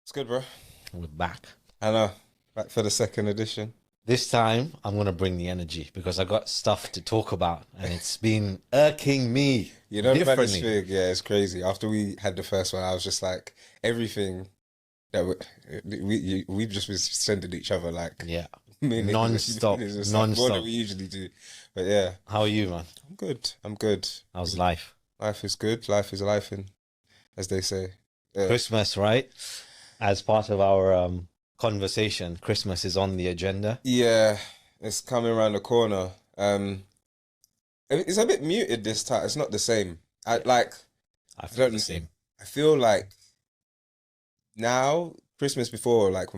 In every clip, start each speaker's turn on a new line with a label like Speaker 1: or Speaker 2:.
Speaker 1: It's good, bro.
Speaker 2: We're back.
Speaker 1: I know. Back for the second edition.
Speaker 2: This time, I'm going to bring the energy because I got stuff to talk about and it's been irking me
Speaker 1: You know, the baddest
Speaker 2: differently.
Speaker 1: thing, yeah, it's crazy. After we had the first one, I was just like, everything that we've just been sending each other like
Speaker 2: Yeah.
Speaker 1: minutes,
Speaker 2: Non-stop.
Speaker 1: minutes, it's like more than
Speaker 2: Non-stop.
Speaker 1: we usually do. But yeah,
Speaker 2: How are you, man?
Speaker 1: I'm good. I'm good.
Speaker 2: How's life?
Speaker 1: Life is good. Life is life, and as they say. Yeah.
Speaker 2: Christmas, right? As part of our conversation, Christmas is on the agenda.
Speaker 1: Yeah, it's coming around the corner. It's a bit muted this time. It's not the same.
Speaker 2: I
Speaker 1: I
Speaker 2: feel
Speaker 1: don't
Speaker 2: the
Speaker 1: know.
Speaker 2: same.
Speaker 1: I feel like now Christmas before, like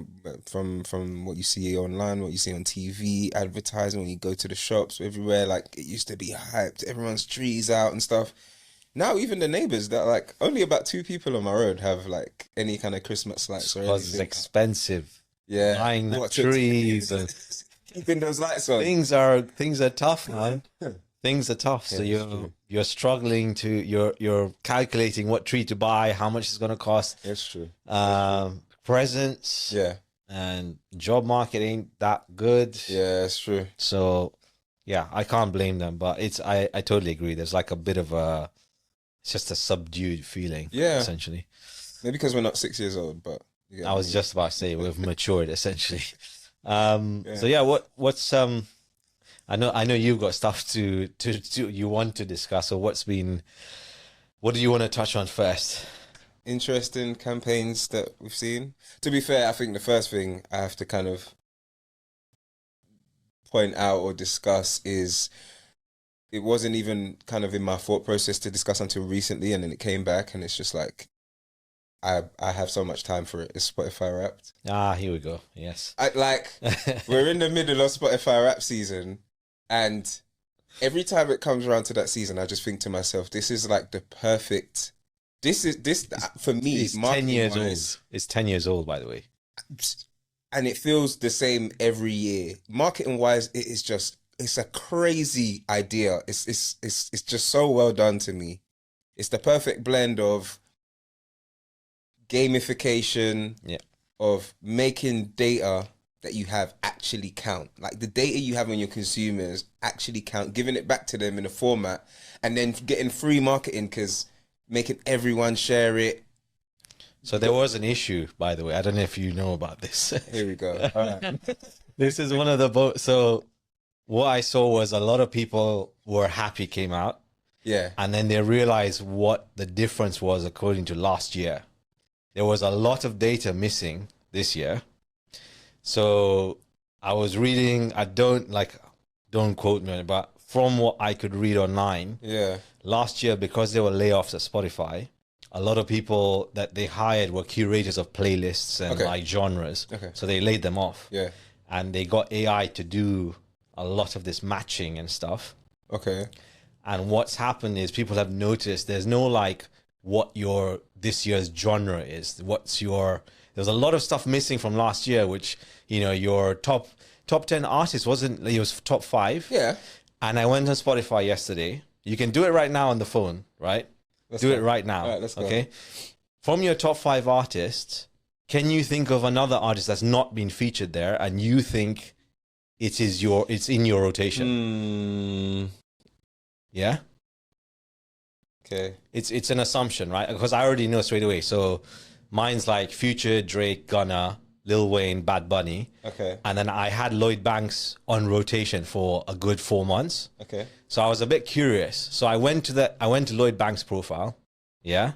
Speaker 1: from what you see online, what you see on TV, advertising, when you go to the shops, everywhere, like it used to be hyped, everyone's trees out and stuff. Now even the neighbors that like only about two people on my road have like any kind of Christmas lights or
Speaker 2: Because it's
Speaker 1: anything.
Speaker 2: expensive.
Speaker 1: Yeah,
Speaker 2: Buying the
Speaker 1: what to
Speaker 2: trees and
Speaker 1: keeping those lights on.
Speaker 2: things are tough, man. Things are tough.
Speaker 1: Yeah,
Speaker 2: So
Speaker 1: it's true.
Speaker 2: you're struggling to you're calculating what tree to buy, how much it's gonna cost.
Speaker 1: It's true.
Speaker 2: Presents
Speaker 1: Yeah,
Speaker 2: and job market ain't that good.
Speaker 1: yeah, it's true.
Speaker 2: So yeah, I can't blame them, but I totally agree. There's like a bit of it's just a subdued feeling,
Speaker 1: Yeah,
Speaker 2: essentially.
Speaker 1: maybe because we're not 6 years old, but you get
Speaker 2: I
Speaker 1: what I
Speaker 2: was
Speaker 1: mean.
Speaker 2: just about to say we've matured essentially.
Speaker 1: Yeah.
Speaker 2: So yeah, what's I know you've got stuff to you want to discuss. So what do you want to touch on first?
Speaker 1: Interesting campaigns that we've seen. To be fair, I think the first thing I have to kind of point out or discuss is it wasn't even kind of in my thought process to discuss until recently, and then it came back, and it's just like I have so much time for it. It's Spotify Wrapped.
Speaker 2: Ah, here we go. Yes.
Speaker 1: I like we're in the middle of Spotify Wrap season, and every time it comes around to that season, I just think to myself, this is like the perfect. This for me,
Speaker 2: It's 10
Speaker 1: marketing
Speaker 2: years
Speaker 1: wise,
Speaker 2: old. It's 10 years old, by the way.
Speaker 1: and it feels the same every year. Marketing wise, it is just it's a crazy idea. It's just so well done to me. It's the perfect blend of gamification,
Speaker 2: Yeah.
Speaker 1: of making data that you have actually count. Like the data you have on your consumers actually count, giving it back to them in a format, and then getting free marketing because making everyone share it.
Speaker 2: So there was an issue, by the way. I don't know if you know about this.
Speaker 1: Here we go. All right.
Speaker 2: This is one of the so what I saw was a lot of people were happy came out,
Speaker 1: Yeah.
Speaker 2: and then they realized what the difference was according to last year. There was a lot of data missing this year. So I was reading, don't quote me, but from what I could read online,
Speaker 1: Yeah.
Speaker 2: last year, because there were layoffs at Spotify, a lot of people that they hired were curators of playlists and
Speaker 1: Okay.
Speaker 2: like genres.
Speaker 1: Okay.
Speaker 2: So they laid them off.
Speaker 1: Yeah.
Speaker 2: And they got AI to do a lot of this matching and stuff.
Speaker 1: Okay.
Speaker 2: And what's happened is people have noticed there's no like what your this year's genre is. There's a lot of stuff missing from last year, which your top 10 artists wasn't, it was top 5.
Speaker 1: Yeah.
Speaker 2: And I went on Spotify yesterday. You can do it right now on the phone, right?
Speaker 1: Let's
Speaker 2: Do
Speaker 1: go.
Speaker 2: it right now.
Speaker 1: All right, let's go.
Speaker 2: Okay. From your top 5 artists, can you think of another artist that's not been featured there and you think it's in your rotation? Yeah?
Speaker 1: Okay.
Speaker 2: It's an assumption, right? Because I already know straight away. So mine's like Future, Drake, Gunna, Lil Wayne, Bad Bunny.
Speaker 1: Okay.
Speaker 2: And then I had Lloyd Banks on rotation for a good 4 months.
Speaker 1: Okay.
Speaker 2: So I was a bit curious. So I went to Lloyd Banks' profile. Yeah.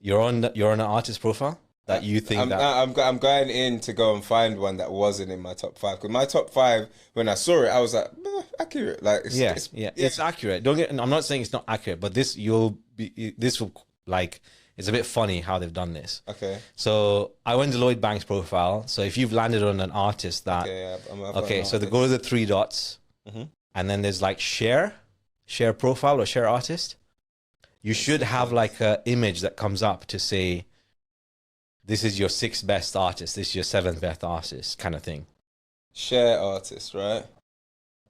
Speaker 2: You're on an artist profile that you think that
Speaker 1: I'm going in to go and find one that wasn't in my top 5, because my top 5, when I saw it, I was like, accurate. Like
Speaker 2: it's accurate. I'm not saying it's not accurate, but this will like it's a bit funny how they've done this.
Speaker 1: Okay.
Speaker 2: So I went to Lloyd Banks' profile. So if you've landed on an artist that
Speaker 1: Okay.
Speaker 2: okay, so they go to the 3 dots, and then there's like share profile or share artist. You should have like a image that comes up to say, this is your 6th best artist, this is your 7th best artist, kind of thing.
Speaker 1: Share artist, right?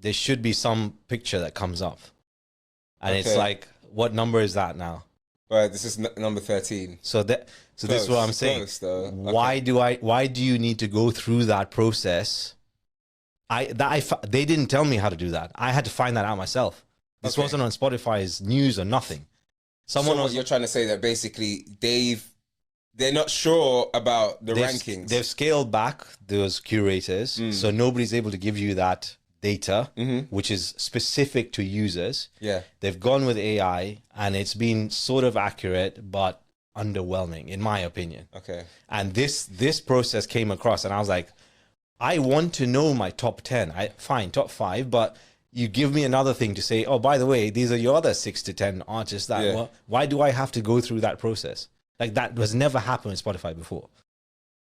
Speaker 2: There should be some picture that comes up. And it's
Speaker 1: Okay.
Speaker 2: like, what number is that now?
Speaker 1: But this is number 13.
Speaker 2: So this is what I'm saying.
Speaker 1: Close, though.
Speaker 2: Why do you need to go through that process? They didn't tell me how to do that. I had to find that out myself. This wasn't on Spotify's news or nothing.
Speaker 1: You're trying to say that basically they're not sure about the rankings.
Speaker 2: They've scaled back those curators, so nobody's able to give you that data, which is specific to users.
Speaker 1: Yeah.
Speaker 2: They've gone with AI, and it's been sort of accurate, but underwhelming, in my opinion.
Speaker 1: Okay.
Speaker 2: And this process came across, and I was like, I want to know my top 10. Fine, top 5, but you give me another thing to say, oh, by the way, these are your other 6 to 10 artists. Why do I have to go through that process? Like, that has never happened with Spotify before.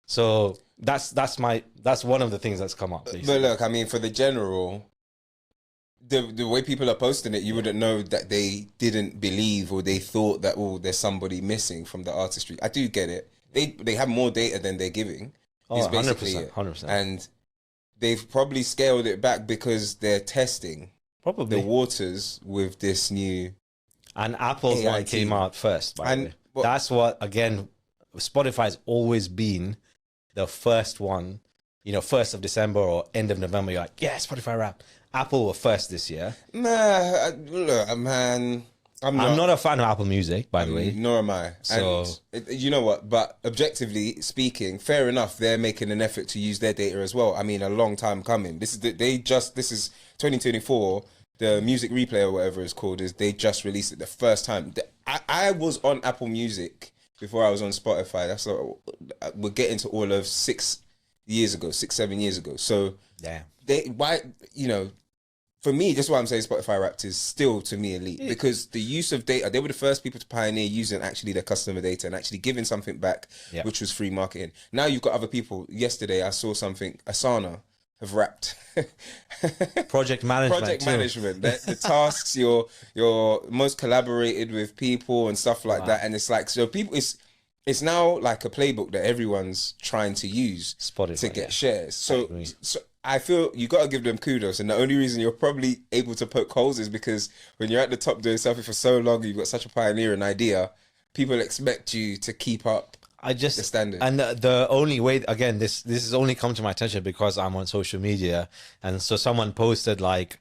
Speaker 2: So that's one of the things that's come up. Basically.
Speaker 1: But look, I mean, for the general, the way people are posting it, you wouldn't know that they didn't believe or they thought that, oh, there's somebody missing from the artistry. I do get it. They have more data than they're giving.
Speaker 2: Oh, 100%.
Speaker 1: And they've probably scaled it back because they're testing the waters with this new.
Speaker 2: And Apple's one came out first, by the way. That's what, again, Spotify's always been the first one, 1st of December or end of November. You're like, yeah, Spotify Wrapped. Apple were first this year.
Speaker 1: Nah, look, man. I'm
Speaker 2: not a fan of Apple Music, by the way.
Speaker 1: Nor am I.
Speaker 2: So,
Speaker 1: and you know what? But objectively speaking, fair enough. They're making an effort to use their data as well. I mean, a long time coming. This is 2024. The music replay or whatever it's called they just released it the first time. I was on Apple Music before I was on Spotify. That's we're getting to all of 6 7 years ago. So
Speaker 2: yeah,
Speaker 1: for me, just what I'm saying, Spotify Wrapped is still, to me, elite because the use of data, they were the first people to pioneer using actually their customer data and actually giving something back, which was free marketing. Now you've got other people. Yesterday, I saw something, Asana have wrapped.
Speaker 2: Project management.
Speaker 1: The tasks, you're most collaborated with people and stuff like that. And it's like, so people, it's now like a playbook that everyone's trying to use
Speaker 2: Spotify,
Speaker 1: to get shares. So I feel you got to give them kudos. And the only reason you're probably able to poke holes is because when you're at the top doing something for so long, you've got such a pioneering idea, people expect you to keep up the standard.
Speaker 2: And the only way, again, this has only come to my attention because I'm on social media. And so someone posted like,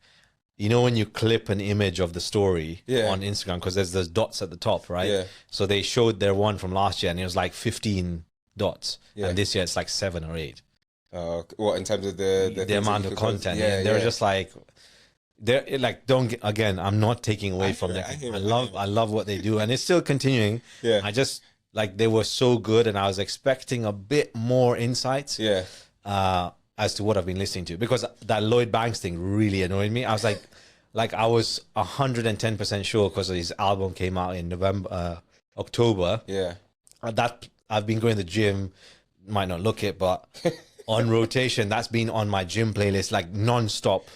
Speaker 2: when you clip an image of the story on Instagram, because there's those dots at the top, right?
Speaker 1: Yeah.
Speaker 2: So they showed their one from last year and it was like 15 dots. Yeah. And this year it's like 7 or 8.
Speaker 1: What in terms of the
Speaker 2: amount of content? Yeah, they're just like again. I'm not taking away from them. I love what they do, and it's still continuing.
Speaker 1: Yeah,
Speaker 2: I just they were so good, and I was expecting a bit more insights.
Speaker 1: Yeah,
Speaker 2: as to what I've been listening to, because that Lloyd Banks thing really annoyed me. I was like I was 110% sure because his album came out in October.
Speaker 1: Yeah,
Speaker 2: that I've been going to the gym. Might not look it, but. On rotation, that's been on my gym playlist like non-stop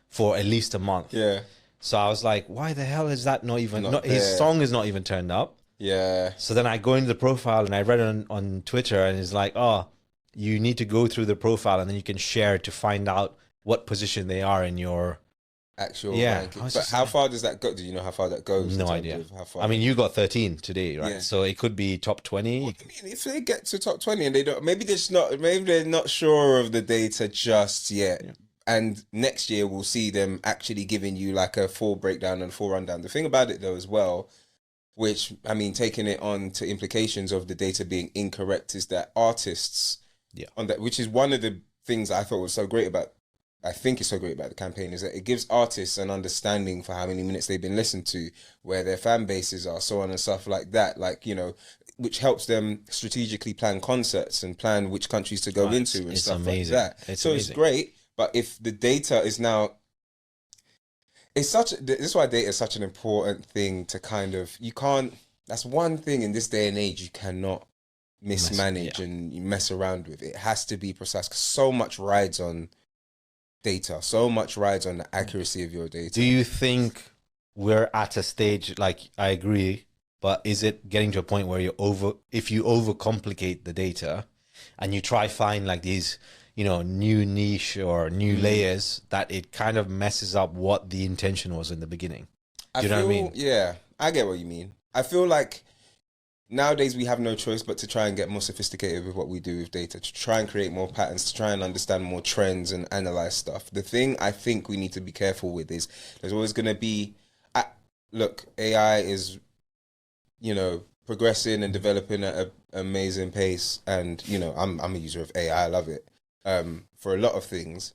Speaker 2: for at least a month.
Speaker 1: Yeah.
Speaker 2: So I was like, why the hell is that not even... his song is not even turned up.
Speaker 1: Yeah.
Speaker 2: So then I go into the profile and I read it on Twitter and it's like, oh, you need to go through the profile and then you can share to find out what position they are in your...
Speaker 1: actual ranking. But how far does that go? Do you know how far that goes?
Speaker 2: No idea. I mean, you got 13 today, right? Yeah. So it could be top 20.
Speaker 1: Well, I mean, if they get to top 20 and they don't, maybe they're not sure of the data just yet. Yeah. And next year we'll see them actually giving you like a full breakdown and full rundown. The thing about it though as well, which I mean, taking it on to implications of the data being incorrect, is that artists on that, which is one of the things I thought was so great about. I think it's so great about the campaign is that it gives artists an understanding for how many minutes they've been listened to, where their fan bases are, so on and stuff like that. Like, which helps them strategically plan concerts and plan which countries to go into and stuff like that. It's great. But if the data is now, this is why data is such an important thing to kind of, that's one thing in this day and age you cannot mismanage and mess around with. It has to be precise because so much rides on data, so much rides on the accuracy of your data.
Speaker 2: Do you think we're at a stage, like, I agree, but is it getting to a point where if you overcomplicate the data and you try find like these, new niche or new layers, that it kind of messes up what the intention was in the beginning? Do you know what I mean?
Speaker 1: Yeah, I get what you mean. I feel like nowadays we have no choice but to try and get more sophisticated with what we do with data, to try and create more patterns, to try and understand more trends and analyze stuff. The thing I think we need to be careful with is there's always going to be, look, AI is, you know, progressing and developing at an amazing pace, and you know, I'm a user of AI. I love it for a lot of things.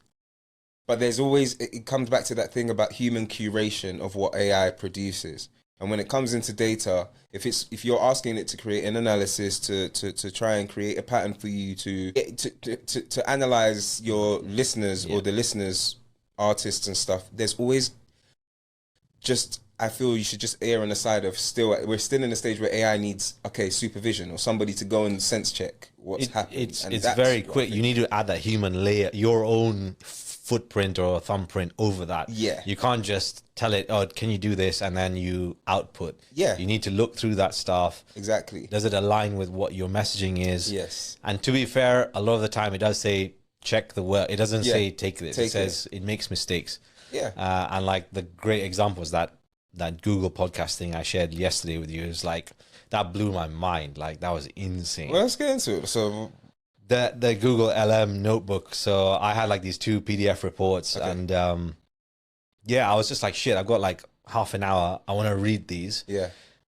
Speaker 1: But there's always, it comes back to that thing about human curation of what AI produces. And when it comes into data, if you're asking it to create an analysis to try and create a pattern for you to analyze your listeners or the listeners, artists and stuff, there's always just, I feel you should just err on the side of we're still in a stage where AI needs supervision or somebody to go and sense check what's happening.
Speaker 2: It's very quick. You need to add that human layer, your own footprint or thumbprint over that.
Speaker 1: Yeah.
Speaker 2: You can't just tell it, oh, can you do this? And then you output.
Speaker 1: Yeah.
Speaker 2: You need to look through that stuff.
Speaker 1: Exactly.
Speaker 2: Does it align with what your messaging is?
Speaker 1: Yes.
Speaker 2: And to be fair, a lot of the time it does say, check the word. It doesn't say take this. It says it makes mistakes.
Speaker 1: Yeah.
Speaker 2: And like the great example is that Google podcast thing I shared yesterday with you is like, that blew my mind. Like that was insane.
Speaker 1: Well, let's get into it. So
Speaker 2: the Google LM notebook. So I had like these 2 PDF reports and I was just like, shit, I've got like half an hour. I want to read these.
Speaker 1: Yeah.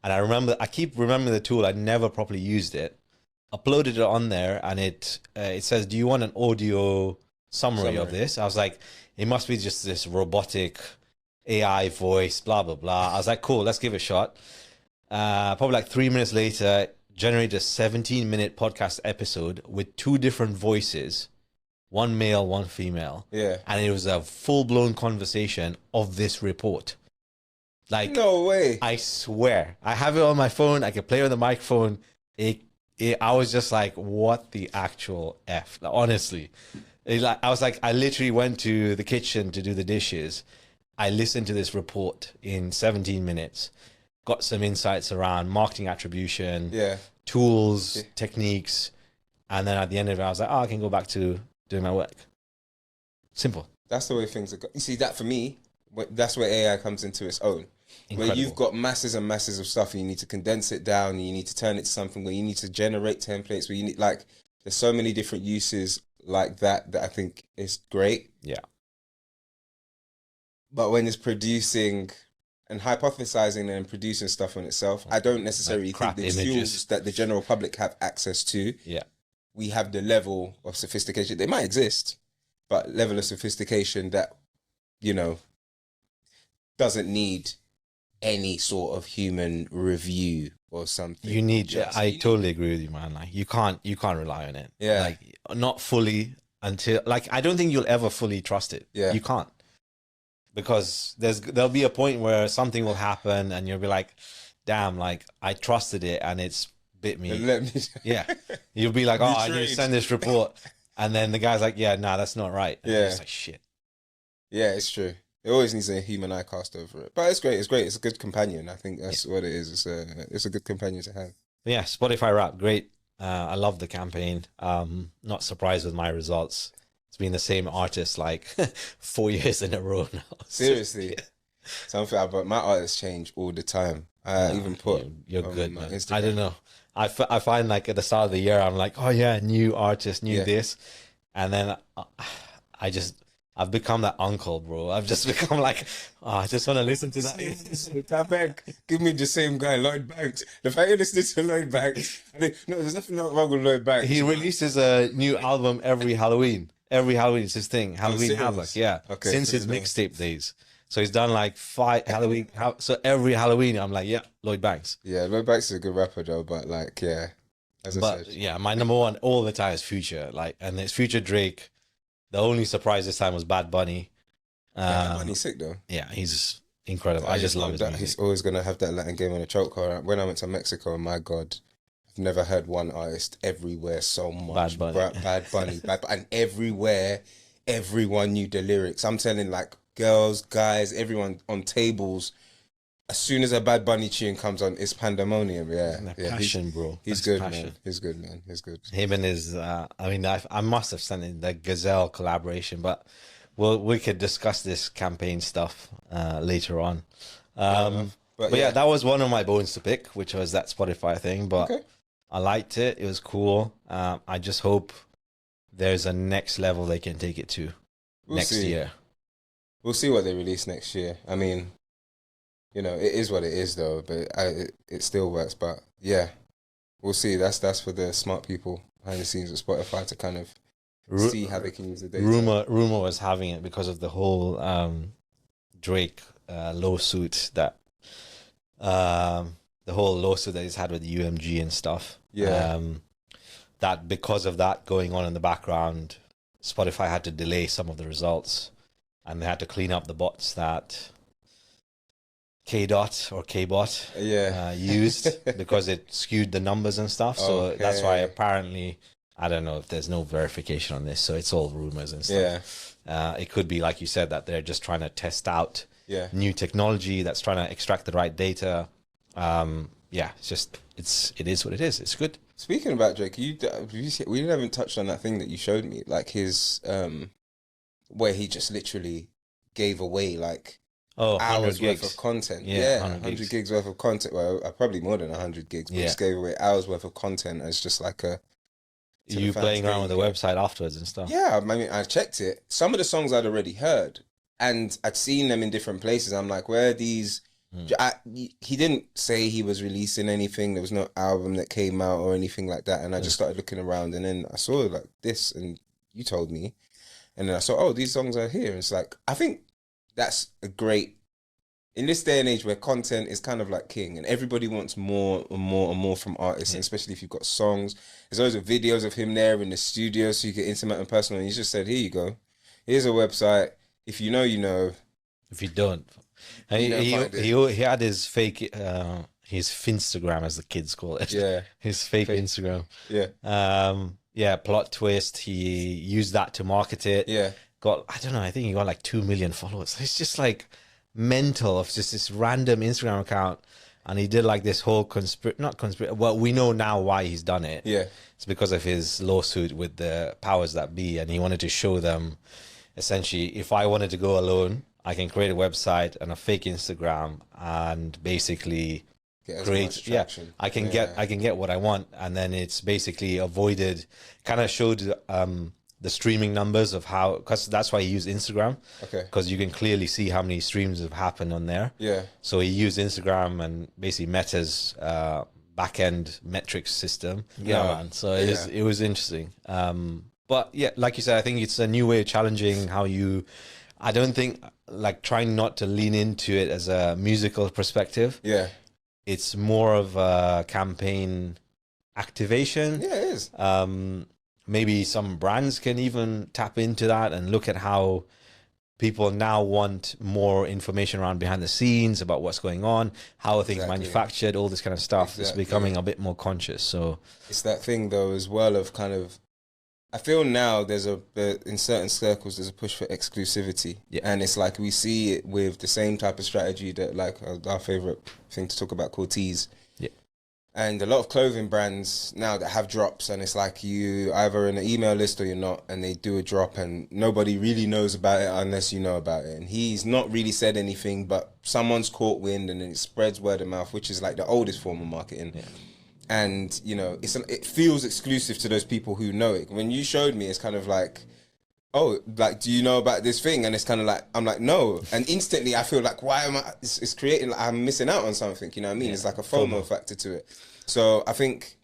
Speaker 2: And I keep remembering the tool. I never properly used it. Uploaded it on there and it says, do you want an audio summary of this? I was like, it must be just this robotic AI voice, blah, blah, blah. I was like, cool, let's give it a shot. Probably like 3 minutes later, generated a 17-minute podcast episode with 2 different voices, one male, one female.
Speaker 1: Yeah.
Speaker 2: And it was a full-blown conversation of this report. Like,
Speaker 1: no way.
Speaker 2: I swear. I have it on my phone. I can play it on the microphone. I was just like, what the actual F? Like, honestly. I literally went to the kitchen to do the dishes. I listened to this report in 17 minutes. Got some insights around marketing attribution, tools, techniques, and then at the end of it, I was like, I can go back to doing my work. Simple.
Speaker 1: That's the way things are going. You see, that for me, that's where AI comes into its own. Incredible. Where you've got masses and masses of stuff and you need to condense it down and you need to turn it to something where you need to generate templates, where you need, like, there's so many different uses like that I think is great.
Speaker 2: Yeah.
Speaker 1: But when it's producing and hypothesizing and producing stuff on itself, I don't necessarily think the tools that the general public have access to, we have the level of sophistication. They might exist, but level of sophistication that, you know, doesn't need any sort of human review or something.
Speaker 2: You need, totally agree with you, man. Like you can't rely on it.
Speaker 1: Yeah.
Speaker 2: Like not fully until, like, I don't think you'll ever fully trust it. Yeah. You can't. Because there'll be a point where something will happen and you'll be like, damn, like I trusted it and it's bit me. Yeah. You'll be like, I need to send this report. And then the guy's like, yeah, nah, that's not right. And you're just like, shit. Yeah,
Speaker 1: it's true. It always needs a human eye cast over it. But it's great. It's great. It's a good companion. I think that's what it is. It's a good companion to have.
Speaker 2: But yeah, Spotify Wrap, great. I love the campaign. Not surprised with my results. It's been the same artist like 4 years in a row now.
Speaker 1: Seriously. Something about my artists change all the time. I even put
Speaker 2: you're good, man. Instagram. I don't know. I find like at the start of the year, I'm like, oh yeah, new artist, new this. And then I've become that uncle, bro. I've just become like, I just want to listen to that.
Speaker 1: Give me the same guy, Lloyd Banks. The fact you're listening to Lloyd Banks, there's nothing wrong with Lloyd Banks.
Speaker 2: He releases a new album every Halloween. Every Halloween is his thing. Halloween Havoc, yeah. Okay, since his mixtape days. So he's done like 5 Halloween. So every Halloween, I'm like, yeah, Lloyd Banks.
Speaker 1: Yeah, Lloyd Banks is a good rapper though, but like, yeah. As I said.
Speaker 2: Yeah, my number one all the time is Future. Like, and it's Future, Drake. The only surprise this time was Bad Bunny.
Speaker 1: Bad Bunny's sick though.
Speaker 2: Yeah, he's incredible. I just love his music.
Speaker 1: He's always gonna have that Latin game on a choke car. When I went to Mexico, my God, I've never heard one artist everywhere so much. Bad Bunny. And everywhere, everyone knew the lyrics. I'm telling, like, girls, guys, everyone on tables. As soon as a Bad Bunny tune comes on, it's pandemonium. Yeah,
Speaker 2: passion, bro.
Speaker 1: He's good, man. He's good, man. He's good.
Speaker 2: Him and his, I must have sent in the Gazelle collaboration, but we could discuss this campaign stuff later on.
Speaker 1: But
Speaker 2: yeah,
Speaker 1: yeah,
Speaker 2: that was one of my bones to pick, which was that Spotify thing. But
Speaker 1: okay.
Speaker 2: I liked it. It was cool. I just hope there's a next level they can take it to
Speaker 1: We'll
Speaker 2: next
Speaker 1: see.
Speaker 2: year.
Speaker 1: We'll see what they release next year. I mean, you know, it is what it is, though. But it still works. But yeah, we'll see. That's for the smart people behind the scenes of Spotify to kind of see how they can use the data.
Speaker 2: Rumor was having it because of the whole Drake lawsuit that the whole lawsuit that he's had with the UMG and stuff.
Speaker 1: Yeah.
Speaker 2: That because of that going on in the background, Spotify had to delay some of the results, and they had to clean up the bots that KDot or KBot used because it skewed the numbers and stuff. So that's why apparently, I don't know if there's no verification on this, so it's all rumors and stuff. Yeah. It could be, like you said, that they're just trying to test out new technology that's trying to extract the right data. It's just, it is what it is. It's good.
Speaker 1: Speaking about Drake, we haven't touched on that thing that you showed me, like his, where he just literally gave away like hours worth of content. Yeah, 100 gigs worth of content. Well, probably more than 100 gigs, but just gave away hours worth of content as just like a.
Speaker 2: You playing around with the website afterwards and stuff?
Speaker 1: Yeah, I mean, I checked it. Some of the songs I'd already heard, and I'd seen them in different places. I'm like, where are these? He didn't say he was releasing anything. There was no album that came out or anything like that. And I just started looking around, and then I saw like this, and you told me, and then I saw, oh, these songs are here. And it's like, I think that's a great, in this day and age where content is kind of like king, and everybody wants more and more and more from artists, and especially if you've got songs. There's always videos of him there in the studio, so you get intimate and personal. And he just said, here you go. Here's a website. If you know, you know.
Speaker 2: If you don't. And he had his fake, his Finstagram, as the kids call it.
Speaker 1: Yeah.
Speaker 2: His fake Instagram.
Speaker 1: Yeah.
Speaker 2: Plot twist. He used that to market it.
Speaker 1: Yeah.
Speaker 2: I don't know, I think he got like 2 million followers. It's just like mental of just this random Instagram account. And he did like this whole well, we know now why he's done it.
Speaker 1: Yeah.
Speaker 2: It's because of his lawsuit with the powers that be. And he wanted to show them, essentially, if I wanted to go alone, I can create a website and a fake Instagram and basically create. Yeah, I can get what I want, and then it's basically avoided. Kind of showed the streaming numbers of how, because that's why he used Instagram.
Speaker 1: Okay.
Speaker 2: Because you can clearly see how many streams have happened on there.
Speaker 1: Yeah.
Speaker 2: So he used Instagram and basically Meta's back end metrics system. Yeah, man. So it was interesting. But yeah, like you said, I think it's a new way of challenging how you. I don't think, like, trying not to lean into it as a musical perspective.
Speaker 1: Yeah.
Speaker 2: It's more of a campaign activation.
Speaker 1: Yeah, it is.
Speaker 2: Maybe some brands can even tap into that and look at how people now want more information around behind the scenes about what's going on, how are things manufactured, all this kind of stuff. It's becoming a bit more conscious. So
Speaker 1: it's that thing, though, as well, of kind of, I feel now there's in certain circles, there's a push for exclusivity. Yeah. And it's like we see it with the same type of strategy that, like, our favorite thing to talk about called tease.
Speaker 2: Yeah.
Speaker 1: And a lot of clothing brands now that have drops, and it's like you either in an email list or you're not, and they do a drop and nobody really knows about it unless you know about it. And he's not really said anything, but someone's caught wind, and then it spreads word of mouth, which is like the oldest form of marketing. Yeah. And, you know, it feels exclusive to those people who know it. When you showed me, it's kind of like, oh, like, do you know about this thing? And it's kind of like, I'm like, no. And instantly I feel like, why am I, it's creating, like, I'm missing out on something, you know what I mean? Yeah. It's like a FOMO factor to it. So I think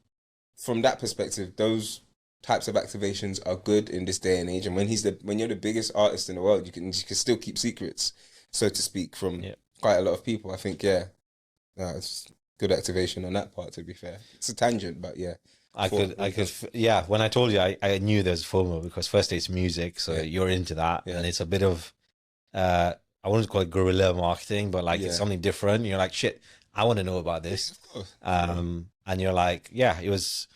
Speaker 1: from that perspective, those types of activations are good in this day and age. And when you're the biggest artist in the world, you can still keep secrets, so to speak, from quite a lot of people. I think, it's good activation on that part, to be fair. It's a tangent, but yeah. When I told you, I knew there's FOMO because firstly it's music, so you're into that, and it's a bit of, I wouldn't call it guerrilla marketing, but like it's something different. You're like, shit, I want to know about this. Of course. And you're like, it was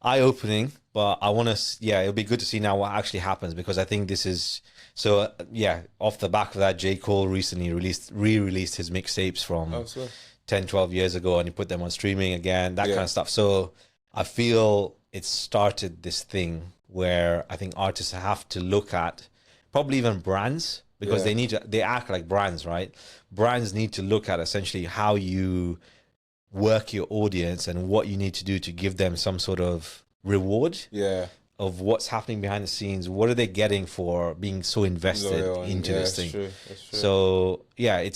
Speaker 1: eye-opening, but I want to, it'll be good to see now what actually happens, because I think this is, so off the back of that, J. Cole recently re-released his mixtapes from 10, 12 years ago, and he put them on streaming again, that kind of stuff. So I feel it started this thing where I think artists have to look at, probably even brands,
Speaker 2: because
Speaker 1: Yeah.
Speaker 2: they act like brands, right? Brands need to look at essentially how you work your audience and what you need to do to give them some sort of reward
Speaker 1: Yeah.
Speaker 2: of what's happening behind the scenes. What are they getting for being so invested
Speaker 1: Loyal and
Speaker 2: into
Speaker 1: yeah,
Speaker 2: this
Speaker 1: it's
Speaker 2: thing?
Speaker 1: true. It's true.
Speaker 2: So yeah,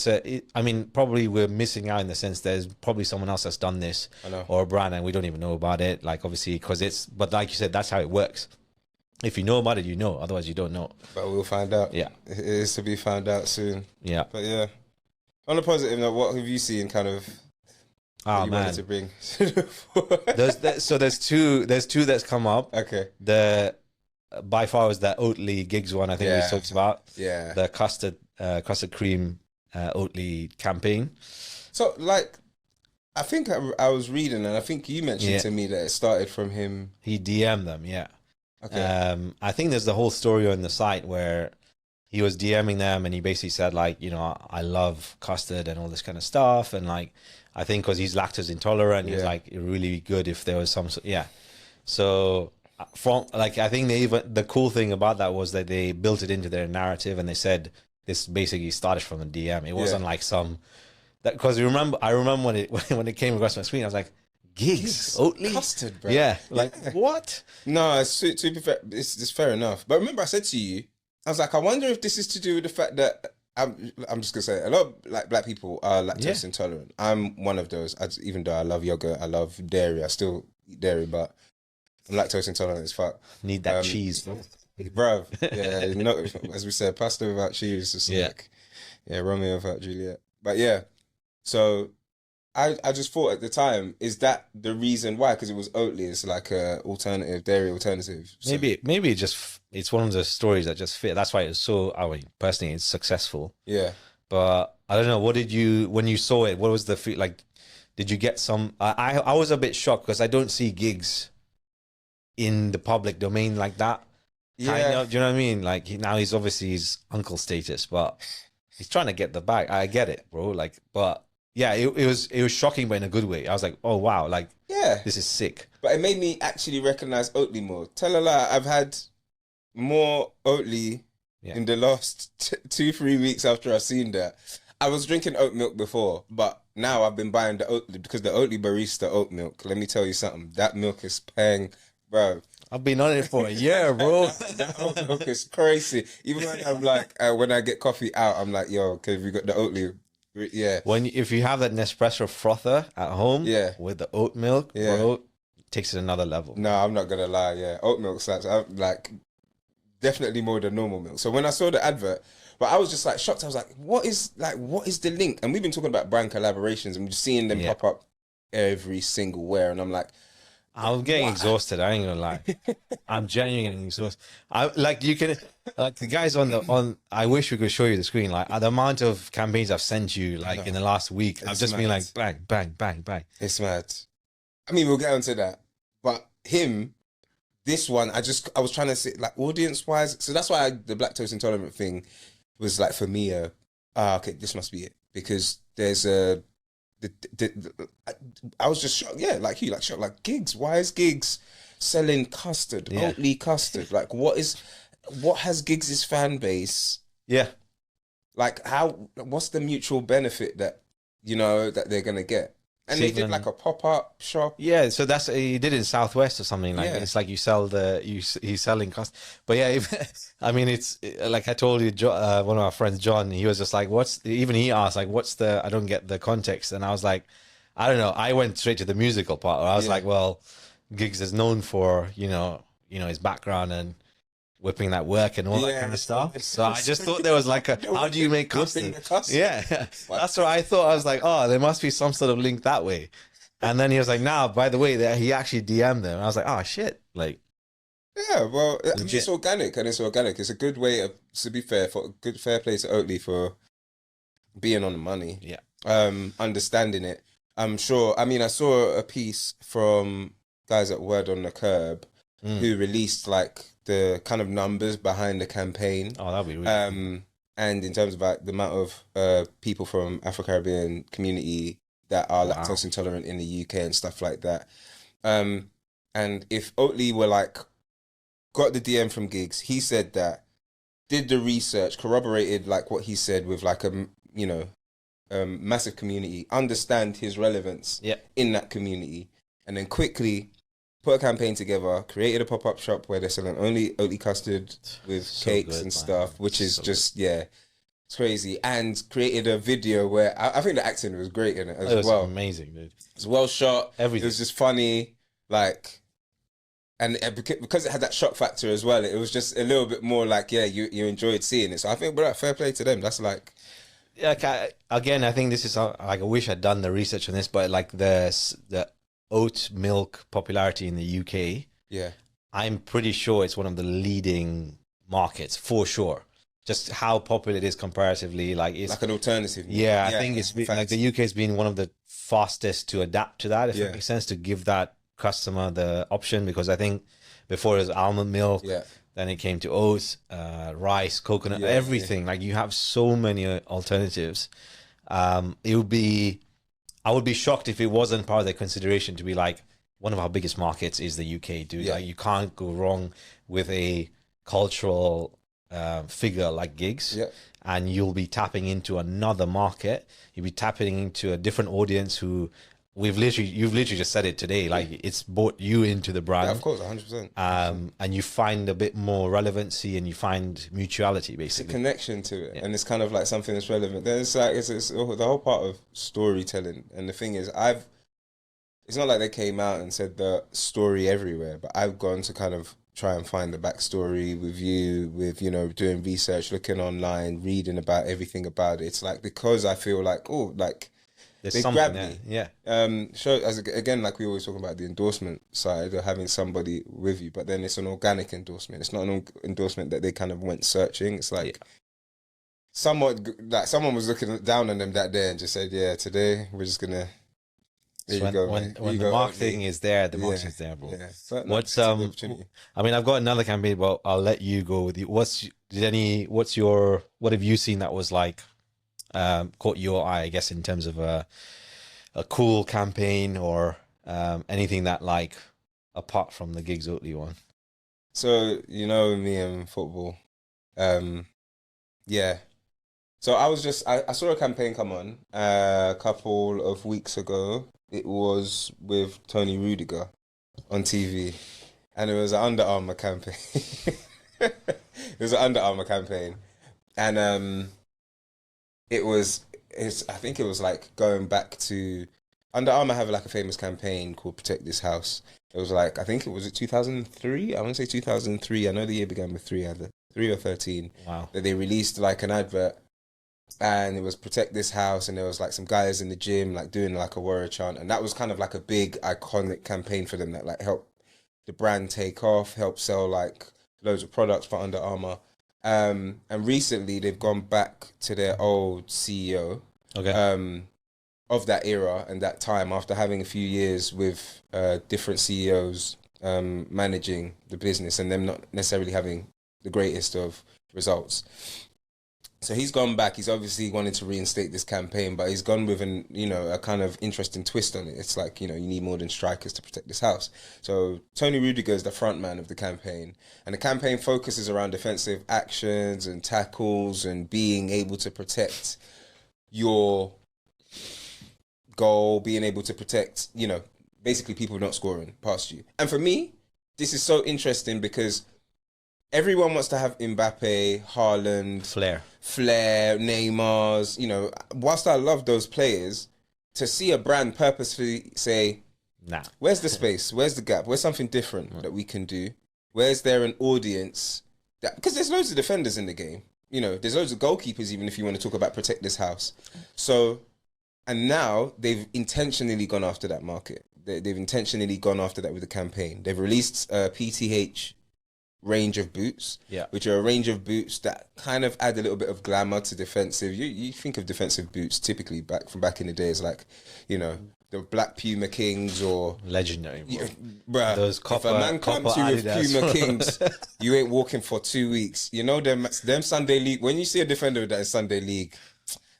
Speaker 2: I mean, probably we're missing out in the sense there's probably someone else that's done this
Speaker 1: I know.
Speaker 2: or a brand and we don't even know about it. Like obviously, but like you said, that's how it works. If you know about it, you know. Otherwise, you don't know.
Speaker 1: But we'll find out.
Speaker 2: Yeah.
Speaker 1: It is to be found out soon.
Speaker 2: Yeah.
Speaker 1: But yeah. On a positive note, what have you seen kind of that
Speaker 2: Oh
Speaker 1: you
Speaker 2: man.
Speaker 1: wanted to bring?
Speaker 2: There's two that's come up.
Speaker 1: Okay.
Speaker 2: The by far was that Oatly Giggs one. I think we
Speaker 1: Yeah.
Speaker 2: talked about
Speaker 1: Yeah.
Speaker 2: the custard cream Oatly campaign.
Speaker 1: So, like, I think I was reading, and I think you mentioned to me that it started from him.
Speaker 2: He DM'd them, yeah.
Speaker 1: Okay.
Speaker 2: I think there's the whole story on the site where he was DMing them and he basically said like, you know, I love custard and all this kind of stuff. And like, I think because he's lactose intolerant, he's like, it would really be good if there was some, yeah. So from like, I think the cool thing about that was that they built it into their narrative and they said this basically started from a DM. It wasn't like because I remember when it came across my screen, I was like, Giggs, Oatly,
Speaker 1: custard, bro.
Speaker 2: Yeah, like what?
Speaker 1: No, it's to be fair, it's fair enough. But remember, I said to you, I was like, I wonder if this is to do with the fact that I'm just gonna say a lot of like black people are lactose intolerant. I'm one of those. Even though I love yogurt, I love dairy. I still eat dairy, but I'm lactose intolerant as fuck.
Speaker 2: Need that cheese,
Speaker 1: bruv. Yeah, no, as we said, pasta without cheese is like Romeo without Juliet. But yeah, so I just thought at the time, is that the reason why? Because it was Oatly, it's like a alternative, dairy alternative. So.
Speaker 2: Maybe it's one of the stories that just fit. That's why it's so, I mean, personally, it's successful.
Speaker 1: Yeah.
Speaker 2: But I don't know, when you saw it, what was the feel like? Did you get some, I was a bit shocked because I don't see Giggs in the public domain like that.
Speaker 1: Yeah.
Speaker 2: Do you know what I mean? Like now he's obviously his uncle status, but he's trying to get the bag. I get it, bro. Like, but yeah, it was shocking, but in a good way. I was like, oh wow, like this is sick.
Speaker 1: But it made me actually recognize Oatly more. Tell a lie, I've had more Oatly in the last 2-3 weeks after I've seen that. I was drinking oat milk before, but now I've been buying the Oatly because the Oatly barista oat milk. Let me tell you something. That milk is paying, bro.
Speaker 2: I've been on it for a year, bro.
Speaker 1: That oat milk is crazy. Even when I'm like, when I get coffee out, I'm like, yo, okay, we got the Oatly. Yeah.
Speaker 2: If you have that Nespresso frother at home, with the oat milk, bro, it takes it another level.
Speaker 1: No, I'm not gonna lie. Yeah, oat milk slaps. I'm like definitely more than normal milk. So when I saw the advert, but I was just like shocked. I was like, what is the link? And we've been talking about brand collaborations and we're just seeing them pop up every single where, and I'm like,
Speaker 2: I'm getting exhausted. I ain't gonna lie. I'm genuinely getting exhausted. The guys on. I wish we could show you the screen. Like the amount of campaigns I've sent you, like in the last week, I've just been like bang, bang, bang, bang.
Speaker 1: It's mad. I mean, we'll get onto that. But this one, I was trying to say like audience wise. So that's why the lactose intolerant thing was like for me. Okay, this must be it because there's I was just shocked, like you, like shocked, like Giggs. Why is Giggs selling custard, Oatly custard? Like, what has Giggs's fan base?
Speaker 2: Yeah,
Speaker 1: like what's the mutual benefit that that they're gonna get? And they did like a pop-up shop.
Speaker 2: Yeah, so that's he did it in Southwest or something like. It's like you sell he's selling custard. But yeah, I mean, it's like I told you, one of our friends, John, he was just like, even he asked like, I don't get the context, and I was like, I don't know. I went straight to the musical part. Where I was like, well, Giggs is known for his background and whipping that work and all that kind of stuff. So I just thought there was like how do you make custard? Yeah, that's what I thought. I was like, oh, there must be some sort of link that way. And then he was like, nah, by the way, he actually DM'd them. And I was like, oh shit, like.
Speaker 1: Yeah, well, I mean, it's organic. It's a good way to be fair, for a good fair play to Oatly for being on the money.
Speaker 2: Yeah.
Speaker 1: Understanding it. I'm sure. I mean, I saw a piece from guys at Word on the Curb who released like the kind of numbers behind the campaign.
Speaker 2: Oh, that'd be really cool.
Speaker 1: And in terms of like the amount of people from Afro-Caribbean community that are lactose intolerant in the UK and stuff like that. And if Oatly were like got the DM from Giggs, he said that did the research, corroborated like what he said with like a massive community, understand his relevance in that community, and then quickly put a campaign together, created a pop-up shop where they're selling only Oatly custard with cakes and stuff, which is just it's crazy, and created a video where I think the acting was great in it as well.
Speaker 2: Amazing, dude.
Speaker 1: It was well shot.
Speaker 2: Everything.
Speaker 1: It was just funny, like, and because it had that shock factor as well, it was just a little bit more like, you enjoyed seeing it. So I think, bro, fair play to them. That's like,
Speaker 2: again, I think this is like, I wish I'd done the research on this, but like the oat milk popularity in the UK, I'm pretty sure it's one of the leading markets for sure. Just how popular it is comparatively, like it's
Speaker 1: like an alternative.
Speaker 2: I think it's been, like the UK has been one of the fastest to adapt to that, if it makes sense, to give that customer the option, because I think before it was almond milk, then it came to oats, rice, coconut, everything. Like you have so many alternatives. I would be shocked if it wasn't part of the consideration to be like, one of our biggest markets is the UK, dude. Like you can't go wrong with a cultural figure like Giggs, and you'll be tapping into another market. You'll be tapping into a different audience who you've literally just said it today. Like it's brought you into the brand.
Speaker 1: Yeah, of course, 100%.
Speaker 2: And you find a bit more relevancy, and you find mutuality, basically.
Speaker 1: It's a connection to it, and it's kind of like something that's relevant. Then it's like it's the whole part of storytelling. And the thing is, it's not like they came out and said the story everywhere, but I've gone to kind of try and find the backstory with doing research, looking online, reading about everything about it. It's like, because I feel like,
Speaker 2: there's
Speaker 1: they
Speaker 2: something
Speaker 1: grabbed
Speaker 2: there.
Speaker 1: me. Again, like we always talk about the endorsement side of having somebody with you, but then it's an organic endorsement. It's not an endorsement that they kind of went searching. It's like somewhat like someone was looking down on them that day and just said, today we're just gonna.
Speaker 2: When the marketing is there, the marketing's there, bro. What's I mean, I've got another campaign, but I'll let you go with you. What have you seen that was like caught your eye, I guess, in terms of a cool campaign, or anything that, like, apart from the Giggs Oatly one?
Speaker 1: So me and football, So I saw a campaign come on a couple of weeks ago. It was with Tony Rudiger on TV, and it was an Under Armour campaign. It was an Under Armour campaign, and I think it was like going back to Under Armour have like a famous campaign called Protect This House. It was like, I think it was 2003. I want to say 2003. I know the year began with 3, either 3 or 13.
Speaker 2: Wow.
Speaker 1: That they released like an advert. And it was Protect This House, and there was like some guys in the gym like doing like a warrior chant, and that was kind of like a big iconic campaign for them that like helped the brand take off, helped sell like loads of products for Under Armour. And recently they've gone back to their old CEO of that era and that time, after having a few years with different CEOs managing the business, and them not necessarily having the greatest of results. So he's gone back. He's obviously wanted to reinstate this campaign, but he's gone with a kind of interesting twist on it. It's like, you need more than strikers to protect this house. So Tony Rudiger is the front man of the campaign, and the campaign focuses around defensive actions and tackles and being able to protect your goal, being able to protect, basically people not scoring past you. And for me, this is so interesting because everyone wants to have Mbappe, Haaland, Flair, Neymar's. Whilst I love those players, to see a brand purposefully say,
Speaker 2: nah,
Speaker 1: where's the space? Where's the gap? Where's something different that we can do? Where's there an audience that, because there's loads of defenders in the game. There's loads of goalkeepers, even if you want to talk about Protect This House. So, and now they've intentionally gone after that market. They've intentionally gone after that with the campaign. They've released PTH range of boots, which are a range of boots that kind of add a little bit of glamour to defensive. You think of defensive boots typically back in the days, like, the Black Puma Kings, or
Speaker 2: legendary,
Speaker 1: bruh.
Speaker 2: Those copper,
Speaker 1: if a man comes to you with Puma Kings, you ain't walking for 2 weeks. Them Sunday league. When you see a defender that is Sunday league,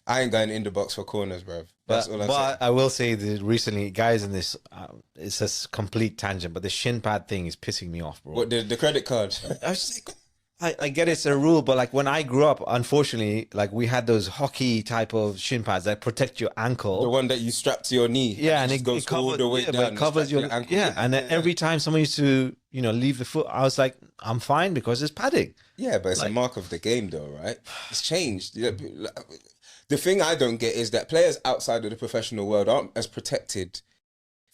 Speaker 1: I ain't going in the box for corners, bruv. That's all I'm saying. But
Speaker 2: I will say that recently, guys, in this, it's a complete tangent, but the shin pad thing is pissing me off, bro.
Speaker 1: What, the credit card?
Speaker 2: I was like, I get it's a rule, but like when I grew up, unfortunately, like we had those hockey type of shin pads that protect your ankle.
Speaker 1: The one that you strap to your knee.
Speaker 2: Yeah, and
Speaker 1: it goes all
Speaker 2: covers,
Speaker 1: the way
Speaker 2: yeah, but
Speaker 1: down.
Speaker 2: it covers your
Speaker 1: ankle.
Speaker 2: yeah. And then every time someone used to, leave the foot, I was like, I'm fine because it's padding.
Speaker 1: Yeah, but it's a mark of the game, though, right? It's changed. The thing I don't get is that players outside of the professional world aren't as protected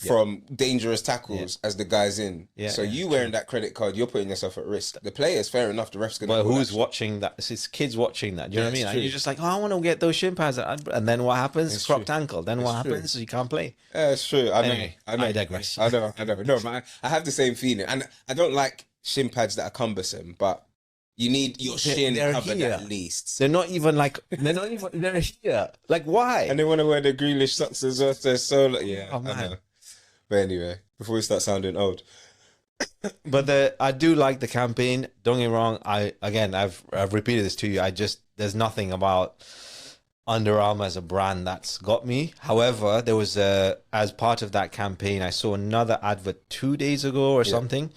Speaker 1: from dangerous tackles as the guys in.
Speaker 2: Yeah,
Speaker 1: so you wearing that credit card, you're putting yourself at risk. The players, fair enough, the ref's going to...
Speaker 2: But who's watching that? It's kids watching that. Do you know what I mean? And you're just like, oh, I want to get those shin pads. And then what happens? It's cropped ankle. Then what happens? You can't play.
Speaker 1: Yeah, it's true. I know.
Speaker 2: Anyway,
Speaker 1: I
Speaker 2: digress.
Speaker 1: I know. No, man, I have the same feeling. And I don't like shin pads that are cumbersome, but you need your shin covered
Speaker 2: here.
Speaker 1: at least.
Speaker 2: They're not even they're here. Like, why?
Speaker 1: And they want to wear the greenish socks as well. They're so, yeah.
Speaker 2: Oh, man.
Speaker 1: I know. But anyway, before we start sounding old.
Speaker 2: But I do like the campaign. Don't get me wrong. I've repeated this to you. There's nothing about Under Armour as a brand that's got me. However, there was as part of that campaign, I saw another advert 2 days ago or something,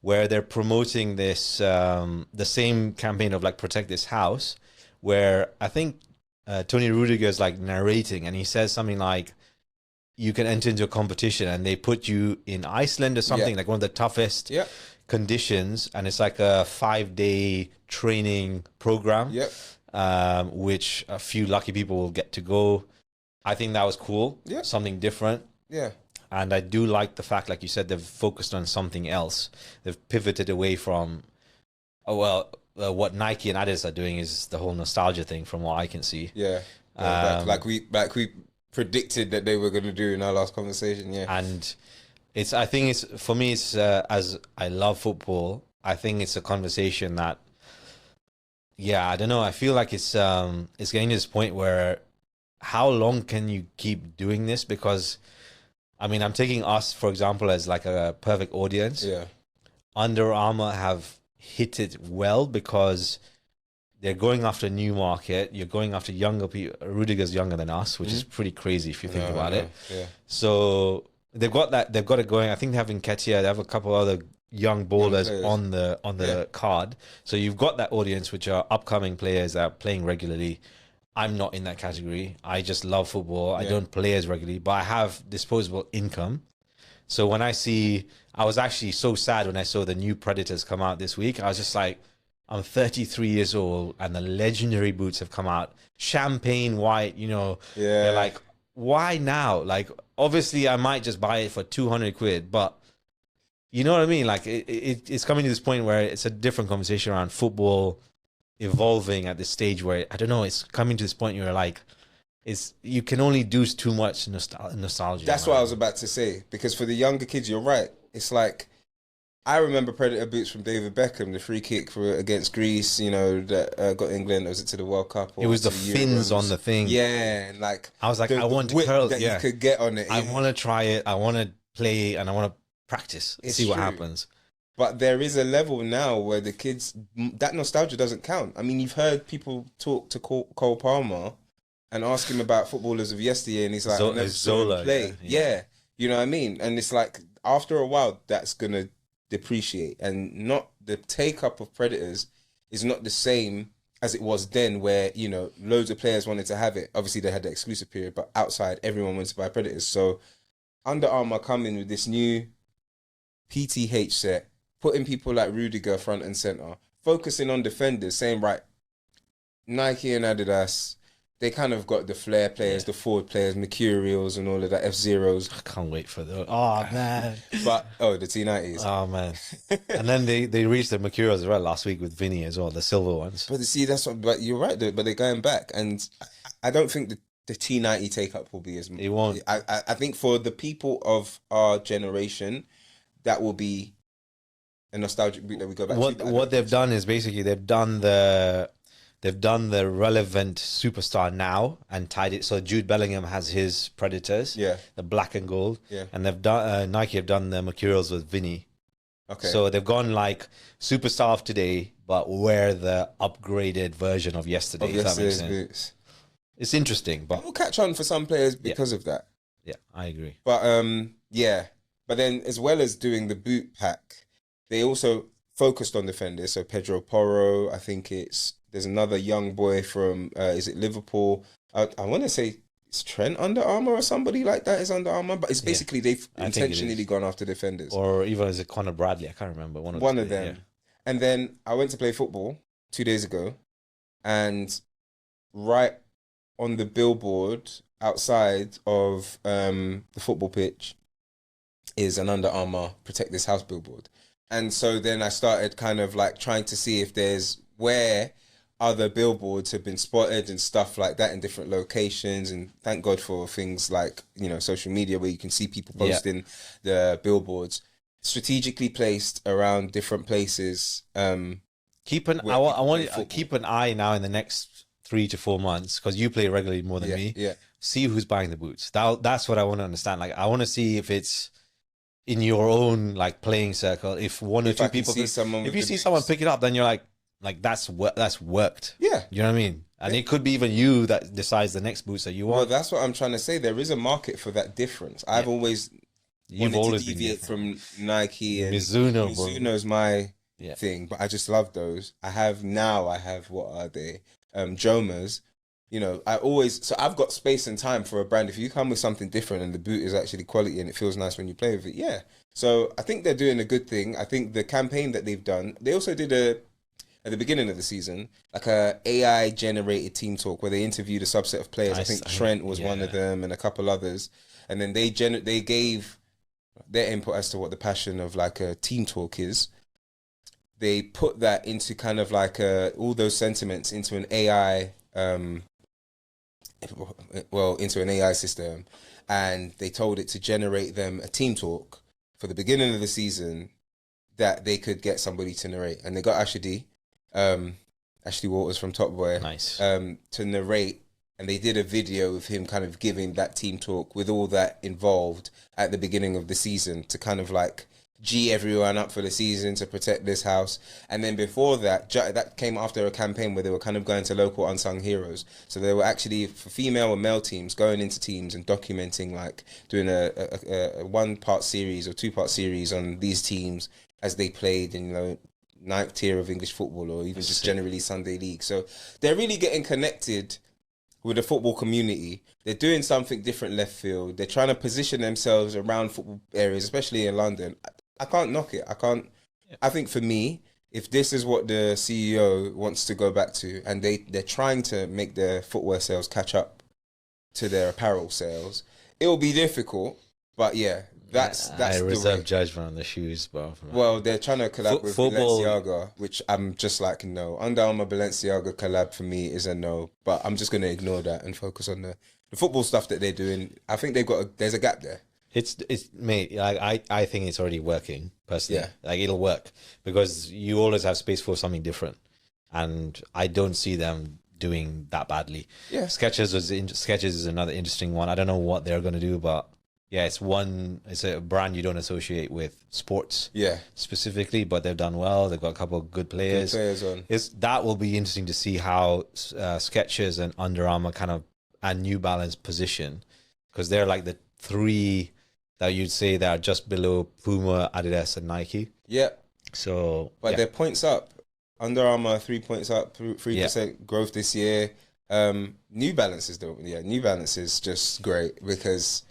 Speaker 2: where they're promoting this the same campaign of like protect this house, where I think Tony Rudiger is like narrating, and he says something like, you can enter into a competition and they put you in Iceland or something, like one of the toughest conditions. And it's like a 5-day training program, which a few lucky people will get to go. I think that was cool. Something different.
Speaker 1: Yeah.
Speaker 2: And I do like the fact, like you said, they've focused on something else. They've pivoted away from, what Nike and Adidas are doing is the whole nostalgia thing from what I can see.
Speaker 1: Yeah. Like we predicted that they were going to do in our last conversation. Yeah.
Speaker 2: And I think for me, as I love football, I think it's a conversation that, I don't know. I feel like it's getting to this point where how long can you keep doing this? Because, I mean, I'm taking us, for example, as like a perfect audience.
Speaker 1: Yeah.
Speaker 2: Under Armour have hit it well because they're going after a new market. You're going after younger people. Rudiger's younger than us, which is pretty crazy if you think about it.
Speaker 1: Yeah.
Speaker 2: So they've got it going. I think they have Nketiah. They have a couple other young ballers on the card. So you've got that audience, which are upcoming players that are playing regularly. I'm not in that category. I just love football. I don't play as regularly, but I have disposable income. So when I was actually so sad when I saw the new Predators come out this week. I was just like, I'm 33 years old and the legendary boots have come out. Champagne white, They're like, why now? Like, obviously I might just buy it for 200 quid, but you know what I mean? Like, it's coming to this point where it's a different conversation around football evolving at this stage where, I don't know, it's coming to this point where like, you can only do too much nostalgia.
Speaker 1: That's what I was about to say, because for the younger kids, you're right. It's like, I remember Predator boots from David Beckham, the free kick against Greece, that got England, was it to the World Cup?
Speaker 2: It was the fins on the thing.
Speaker 1: Yeah, and like...
Speaker 2: I was like, I want to curl
Speaker 1: that you could get on it.
Speaker 2: I want to try it, I want to play, and I want to practice, see what happens.
Speaker 1: But there is a level now where the kids... That nostalgia doesn't count. I mean, you've heard people talk to Cole Palmer and ask him about footballers of yesteryear, and he's like, I never saw him play. Yeah, you know what I mean? And it's like, after a while, that's going to depreciate, and not the take up of Predators is not the same as it was then, where loads of players wanted to have it. Obviously they had the exclusive period, but outside everyone wanted to buy Predators. So Under Armour coming with this new PTH set, putting people like Rudiger front and center, focusing on defenders, saying, right, Nike and Adidas, they kind of got the flair players, the forward players, Mercurials and all of that, F-Zeros.
Speaker 2: I can't wait for those. Oh, man.
Speaker 1: But, the T90s.
Speaker 2: Oh, man. And then they reached the Mercurials as well last week with Vinny as well, the silver ones.
Speaker 1: But see, but you're right, but they're going back. And I don't think the T90 take-up will be as...
Speaker 2: It won't.
Speaker 1: I think for the people of our generation, that will be a nostalgic boot that we go back to.
Speaker 2: What they've done is basically they've done the relevant superstar now and tied it. So Jude Bellingham has his Predators, the black and gold, and they've done Nike have done the Mercurials with Vinny. Okay. So they've gone like superstar of today, but wear the upgraded version of yesterday. If that makes sense. Boots. It's interesting, but
Speaker 1: we'll catch on for some players because of that.
Speaker 2: Yeah, I agree.
Speaker 1: But but then as well as doing the boot pack, they also focused on defenders. So Pedro Porro, I think there's another young boy from is it Liverpool? I want to say it's Trent Under Armour or somebody like that is Under Armour, but it's
Speaker 2: Yeah,
Speaker 1: basically they've
Speaker 2: I think it
Speaker 1: intentionally
Speaker 2: is.
Speaker 1: gone after defenders.
Speaker 2: Or even is it Conor Bradley? I can't remember.
Speaker 1: One of
Speaker 2: Yeah.
Speaker 1: them. And then I went to play football 2 days ago, and right on the billboard outside of the football pitch is an Under Armour Protect This House billboard. And so then I started kind of like trying to see if there's where other billboards have been spotted and stuff like that in different locations. And thank God for things like, social media where you can see people posting the billboards strategically placed around different places.
Speaker 2: Keep an I want to keep an eye now in the next 3 to 4 months, because you play regularly more than me.
Speaker 1: Yeah.
Speaker 2: See who's buying the boots. That's what I want to understand. Like, I want to see if it's in your own like playing circle. If one or two people, if you see someone pick it up, then you're like that's worked.
Speaker 1: Yeah,
Speaker 2: you know what I mean. And it could be even you that decides the next boots that you want.
Speaker 1: Well, that's what I'm trying to say. There is a market for that difference. You've always
Speaker 2: been
Speaker 1: deviate from Nike and
Speaker 2: Mizuno.
Speaker 1: Mizuno's my thing, but I just love those. I have what are they? Jomas. I've got space and time for a brand. If you come with something different and the boot is actually quality and it feels nice when you play with it, yeah. So I think they're doing a good thing. I think the campaign that they've done, they also did at the beginning of the season, like a AI generated team talk where they interviewed a subset of players. I think Trent was one of them and a couple others. And then they gave their input as to what the passion of like a team talk is. They put that into kind of like all those sentiments into an AI into an AI system, and they told it to generate them a team talk for the beginning of the season that they could get somebody to narrate, and they got Ashley Waters from Top Boy,
Speaker 2: nice,
Speaker 1: to narrate, and they did a video of him kind of giving that team talk with all that involved at the beginning of the season to kind of like G everyone up for the season to protect this house. And then before that, that came after a campaign where they were kind of going to local unsung heroes. So they were actually, for female and male teams, going into teams and documenting, like doing a 1-part series or 2-part series on these teams as they played in, 9th tier of English football, or even just generally Sunday league. So they're really getting connected with the football community. They're doing something different left field. They're trying to position themselves around football areas, especially in London. I can't knock it. I think for me, if this is what the CEO wants to go back to, and they're trying to make their footwear sales catch up to their apparel sales, it will be difficult. But yeah, that's
Speaker 2: I reserve judgment on the shoes, bro.
Speaker 1: Well, they're trying to collab with Balenciaga, which I'm just like, no. Under Armour Balenciaga collab for me is a no. But I'm just gonna ignore that and focus on the football stuff that they're doing. I think there's a gap there.
Speaker 2: It's mate, like I think it's already working personally. Yeah. Like it'll work because you always have space for something different, and I don't see them doing that badly.
Speaker 1: Yeah,
Speaker 2: Skechers is another interesting one. I don't know what they're gonna do, but yeah, it's a brand you don't associate with sports.
Speaker 1: Yeah,
Speaker 2: specifically, but they've done well. They've got a couple of good players. That will be interesting to see how Skechers and Under Armour and New Balance position, because they're like the 3 that you'd say that are just below Puma, Adidas, and Nike.
Speaker 1: Yeah.
Speaker 2: So,
Speaker 1: but they're points up. Under Armour 3 points up, 3% growth this year. New Balance is New Balance is just great because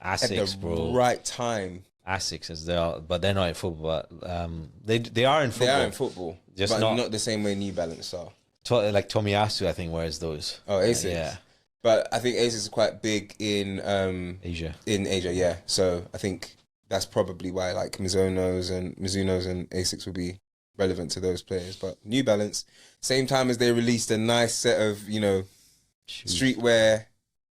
Speaker 2: Asics,
Speaker 1: at the right time.
Speaker 2: Asics is there, but they're not in football. They are in football.
Speaker 1: They are in football, just but not the same way New Balance are.
Speaker 2: Like Tomiyasu, I think, wears those.
Speaker 1: Oh, Asics. Yeah. But I think Asics is quite big in
Speaker 2: Asia.
Speaker 1: In Asia, yeah. So I think that's probably why like Mizuno's and Asics will be relevant to those players. But New Balance, same time as they released a nice set of streetwear,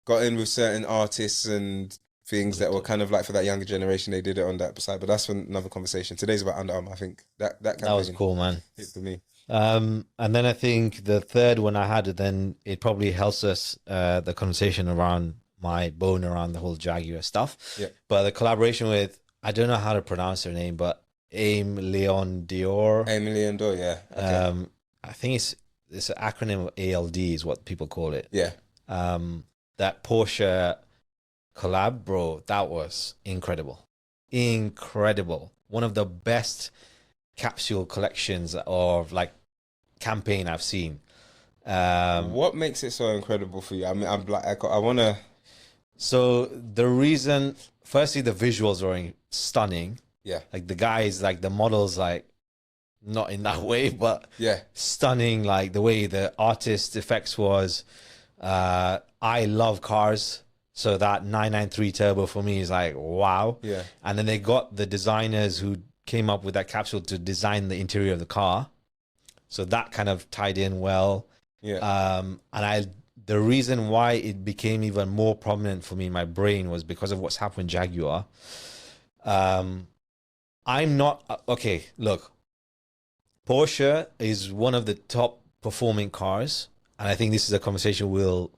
Speaker 1: got in with certain artists and things that were kind of like for that younger generation. They did it on that side, but that's for another conversation. Today's about Under Armour. I think that
Speaker 2: was cool, man.
Speaker 1: Hit for me.
Speaker 2: And then I think the third one I had, then it probably helps us the conversation around my bone around the whole Jaguar stuff.
Speaker 1: Yeah.
Speaker 2: But the collaboration with, I don't know how to pronounce her name, but Aim Leon Dior.
Speaker 1: Yeah. Okay.
Speaker 2: I think it's an acronym of ALD is what people call it.
Speaker 1: Yeah.
Speaker 2: That Porsche collab, bro, that was incredible. One of the best capsule collections or like campaign I've seen.
Speaker 1: What makes it so incredible for you? I mean, I'm like, I want to.
Speaker 2: So the reason, firstly, the visuals are stunning.
Speaker 1: Yeah.
Speaker 2: Like the guys, like the models, like not in that way, but
Speaker 1: Yeah.
Speaker 2: stunning. Like the way the artist effects was. I love cars, so that 993 turbo for me is like wow.
Speaker 1: Yeah.
Speaker 2: And then they got the designers who came up with that capsule to design the interior of the car, so that kind of tied in well.
Speaker 1: Yeah.
Speaker 2: The reason why it became even more prominent for me in my brain was because of what's happened with Jaguar. I'm not okay. Look, Porsche is one of the top performing cars, and I think this is a conversation we'll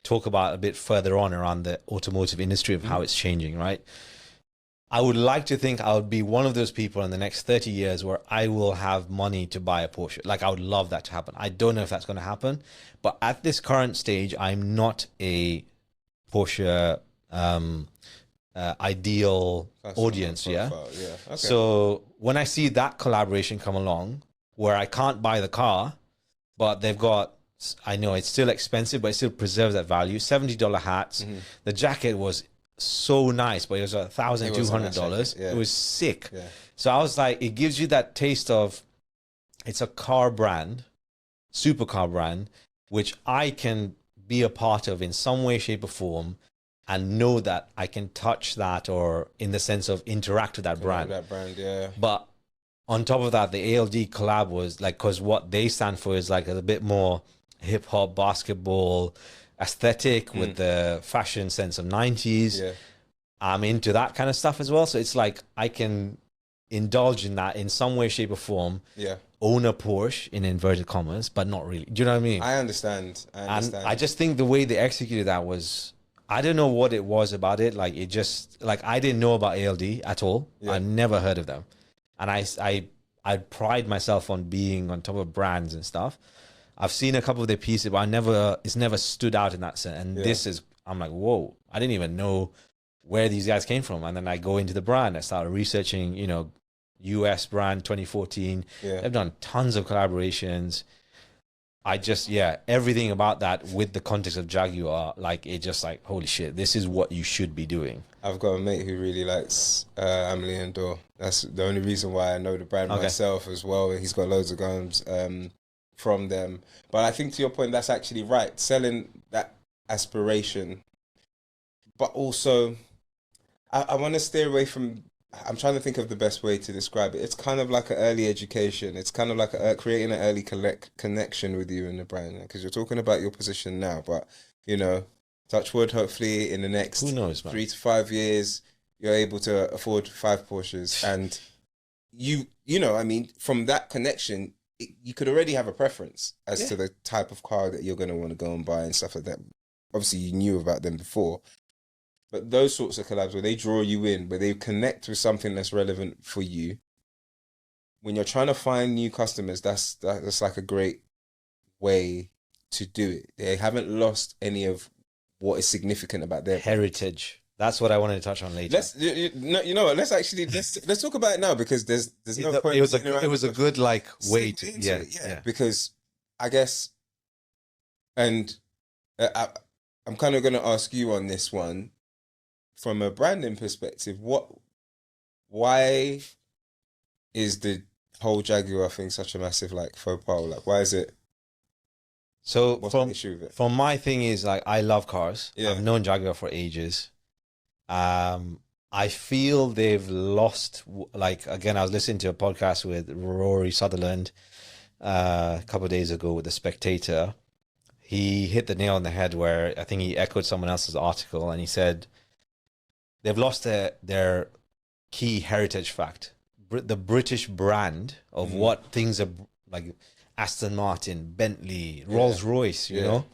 Speaker 2: talk about a bit further on around the automotive industry of how it's changing, right? I would like to think I would be one of those people in the next 30 years where I will have money to buy a Porsche. Like, I would love that to happen. I don't know if that's going to happen, but at this current stage, I'm not a Porsche ideal audience. Yeah.
Speaker 1: Okay.
Speaker 2: So when I see that collaboration come along where I can't buy the car, but they've got, I know it's still expensive, but it still preserves that value. $70 hats. The jacket was so nice, but it was $1,200.
Speaker 1: Yeah.
Speaker 2: It was sick.
Speaker 1: Yeah.
Speaker 2: So I was like, it gives you that taste of, it's a car brand, supercar brand, which I can be a part of in some way, shape, or form, and know that I can touch that, or in the sense of interact with that brand.
Speaker 1: Yeah.
Speaker 2: But on top of that, the ALD collab was like, because what they stand for is like a bit more hip hop, basketball aesthetic with the fashion sense of 90s.
Speaker 1: Yeah.
Speaker 2: I'm into that kind of stuff as well. So it's like I can indulge in that in some way, shape, or form.
Speaker 1: Yeah.
Speaker 2: Own a Porsche in inverted commas, but not really. Do you know what I mean?
Speaker 1: I understand.
Speaker 2: And I just think the way they executed that was, I don't know what it was about it. Like, it just, like, I didn't know about ALD at all.
Speaker 1: Yeah.
Speaker 2: I never heard of them. And I pride myself on being on top of brands and stuff. I've seen a couple of their pieces, but it's never stood out in that sense. And this is, I'm like, whoa, I didn't even know where these guys came from. And then I go into the brand, I started researching, you know, US brand 2014.
Speaker 1: Yeah.
Speaker 2: They've done tons of collaborations. I just, everything about that with the context of Jaguar, like, it just like, holy shit, this is what you should be doing.
Speaker 1: I've got a mate who really likes Amelie and Dor. That's the only reason why I know the brand myself as well. He's got loads of guns from them. But I think, to your point, that's actually right. Selling that aspiration. But also, I want to steer away from, I'm trying to think of the best way to describe it. It's kind of like an early education. It's kind of like creating an early connection with you and the brand. Because you're talking about your position now, but, you know, touch wood, hopefully in the next
Speaker 2: Who knows, man?
Speaker 1: 3 to 5 years, you're able to afford 5 Porsches. And you know, I mean, from that connection, you could already have a preference as to the type of car that you're going to want to go and buy and stuff like that. Obviously, you knew about them before. But those sorts of collabs where they draw you in, where they connect with something that's relevant for you, when you're trying to find new customers, that's like a great way to do it. They haven't lost any of what is significant about their
Speaker 2: heritage. That's what I wanted to touch on later.
Speaker 1: You know what? Let's talk about it now, because there's no point.
Speaker 2: It was a good like way to
Speaker 1: yeah. Because I guess, and I'm kind of going to ask you on this one. From a branding perspective, why is the whole Jaguar thing such a massive like faux pas? Like, why is it?
Speaker 2: So
Speaker 1: what's the issue with it?
Speaker 2: From my thing is, like, I love cars.
Speaker 1: Yeah.
Speaker 2: I've known Jaguar for ages. I feel they've lost. Like, again, I was listening to a podcast with Rory Sutherland a couple of days ago with The Spectator. He hit the nail on the head where I think he echoed someone else's article, and he said they've lost their key heritage fact. The British brand of what things are like, Aston Martin, Bentley, Rolls-Royce, you know?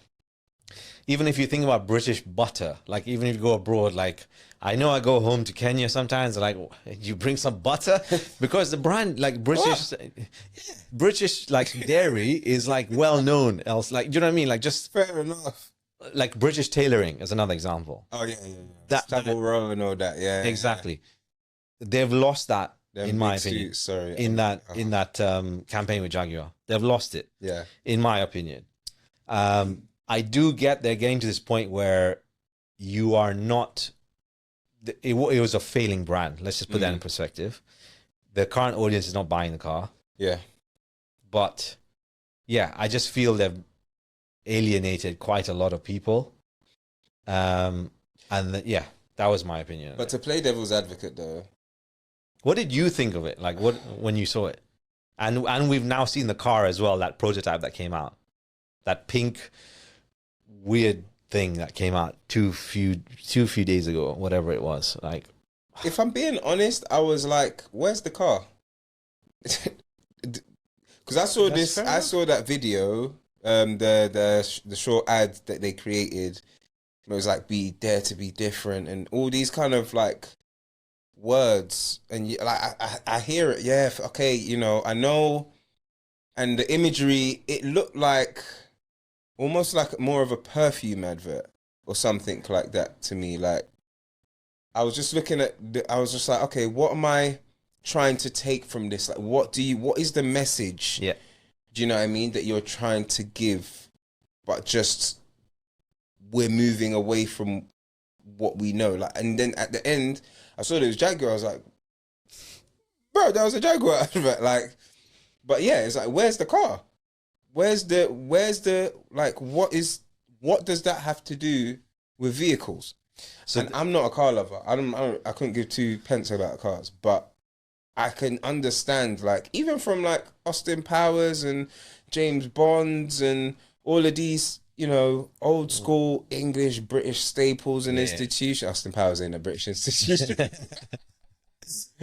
Speaker 2: Even if you think about British butter, like, even if you go abroad, like, I know I go home to Kenya sometimes, like, you bring some butter? Because the brand, like, British, like, dairy is, like, well-known else. Like, do you know what I mean? Like, just...
Speaker 1: Fair enough.
Speaker 2: Like, British tailoring is another example.
Speaker 1: Oh, yeah. That Savile Row and all that, yeah.
Speaker 2: Exactly. They've lost that
Speaker 1: Them
Speaker 2: in my
Speaker 1: big
Speaker 2: opinion.
Speaker 1: suits, sorry.
Speaker 2: In that campaign with Jaguar, they've lost it.
Speaker 1: Yeah.
Speaker 2: In my opinion, I do get they're getting to this point where you are not. It was a failing brand. Let's just put that in perspective. The current audience is not buying the car.
Speaker 1: Yeah.
Speaker 2: But yeah, I just feel they've alienated quite a lot of people. Yeah, that was my opinion.
Speaker 1: But to play devil's advocate, though,
Speaker 2: what did you think of it? Like, what when you saw it? And we've now seen the car as well. That prototype that came out, that pink weird thing that came out too few days ago, whatever it was. Like,
Speaker 1: if I'm being honest, I was like, "Where's the car?" Because I saw this. I saw that video. The short ad that they created. It was like, "Be dare to be different," and all these kind of like words, and like I hear it. Yeah, okay, you know, I know, and the imagery. It looked like almost like more of a perfume advert or something like that to me. Like, I was just looking at. I was just like, okay, what am I trying to take from this? Like, what is the message?
Speaker 2: yeah,
Speaker 1: Do you know what I mean? That you're trying to give, but just we're moving away from what we know. Like, and then at the end, I saw there was Jaguar. I was like, bro, that was a Jaguar advert. Like, but yeah, it's like, where's the car? Where's the like? What does that have to do with vehicles? So and I'm not a car lover. I couldn't give two pence about cars, but I can understand, like, even from like Austin Powers and James Bonds and all of these, you know, old school English British staples and institutions. Austin Powers ain't a British institution.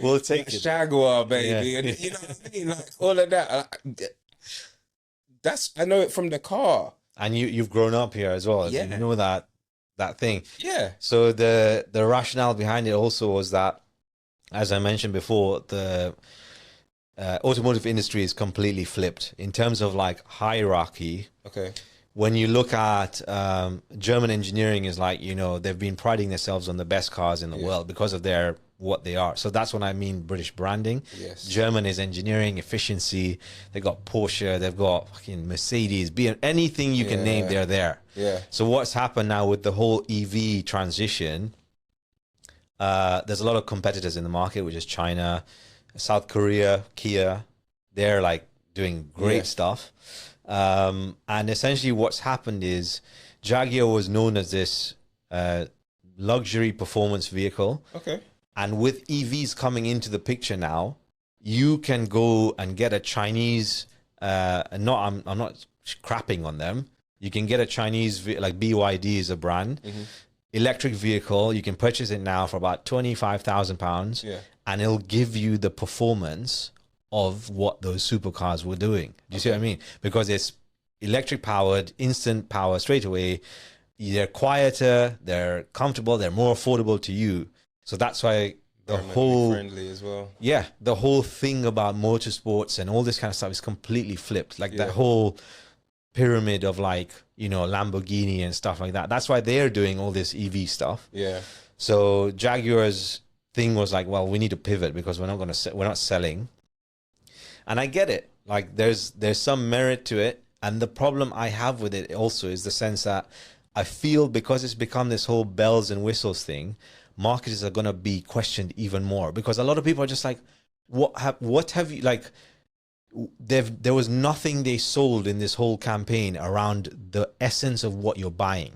Speaker 2: we'll take it.
Speaker 1: Jaguar, baby, yeah. And you know what I mean, like all of that. I know it from the car,
Speaker 2: and you've grown up here as well.
Speaker 1: Yeah,
Speaker 2: you know that thing.
Speaker 1: Yeah.
Speaker 2: So the rationale behind it also was that, as I mentioned before, the automotive industry is completely flipped in terms of like hierarchy.
Speaker 1: Okay.
Speaker 2: When you look at German engineering, is like, you know, they've been priding themselves on the best cars in the world because of what they are. So that's what I mean, British branding.
Speaker 1: Yes.
Speaker 2: German is engineering, efficiency. They've got Porsche, they've got fucking Mercedes, anything you can name, they're there.
Speaker 1: Yeah.
Speaker 2: So what's happened now with the whole EV transition, there's a lot of competitors in the market, which is China, South Korea, Kia. They're like doing great stuff. And essentially what's happened is Jaguar was known as this luxury performance vehicle.
Speaker 1: Okay.
Speaker 2: And with EVs coming into the picture now, you can go and get a Chinese, I'm not crapping on them. You can get a Chinese, like BYD is a brand, electric vehicle. You can purchase it now for about £25,000, and it'll give you the performance of what those supercars were doing. Do you see what I mean? Because it's electric powered, instant power straight away. They're quieter, they're comfortable, they're more affordable to you. So that's why the whole
Speaker 1: friendly as well.
Speaker 2: Yeah, the whole thing about motorsports and all this kind of stuff is completely flipped. Like that whole pyramid of, like, you know, Lamborghini and stuff like that. That's why they're doing all this EV stuff.
Speaker 1: Yeah.
Speaker 2: So Jaguar's thing was like, well, we need to pivot because we're not selling. And I get it. Like there's some merit to it. And the problem I have with it also is the sense that I feel because it's become this whole bells and whistles thing, marketers are going to be questioned even more, because a lot of people are just like, what have you, like, there was nothing they sold in this whole campaign around the essence of what you're buying.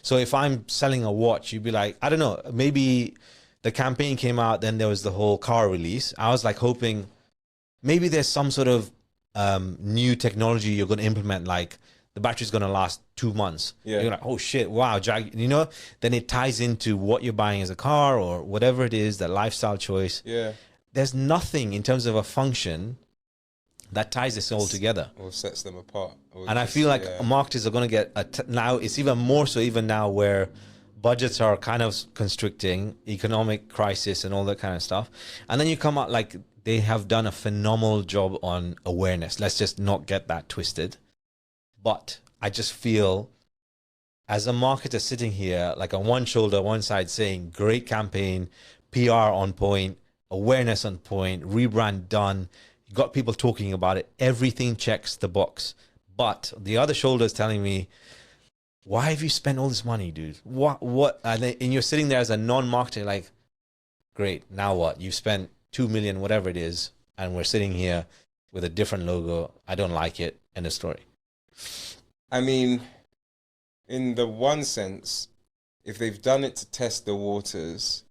Speaker 2: So if I'm selling a watch, you'd be like, I don't know, maybe the campaign came out, then there was the whole car release. I was like hoping maybe there's some sort of new technology you're going to implement, like the battery's going to last 2 months. You're like, oh shit, wow, you know, then it ties into what you're buying as a car or whatever it is, the lifestyle choice. There's nothing in terms of a function that ties this all together
Speaker 1: or sets them apart.
Speaker 2: And I feel like marketers are going to get now it's even more so, even now where budgets are kind of constricting, economic crisis and all that kind of stuff. And then you come out, like, they have done a phenomenal job on awareness. Let's just not get that twisted. But I just feel as a marketer sitting here, like on one shoulder, one side saying, great campaign, PR on point, awareness on point, rebrand done. You got people talking about it. Everything checks the box. But the other shoulder is telling me, why have you spent all this money, dude? What? And you're sitting there as a non-marketer, like, great, now what? You've spent 2 million, whatever it is, and we're sitting here with a different logo. I don't like it. End of story.
Speaker 1: I mean, in the one sense, if they've done it to test the waters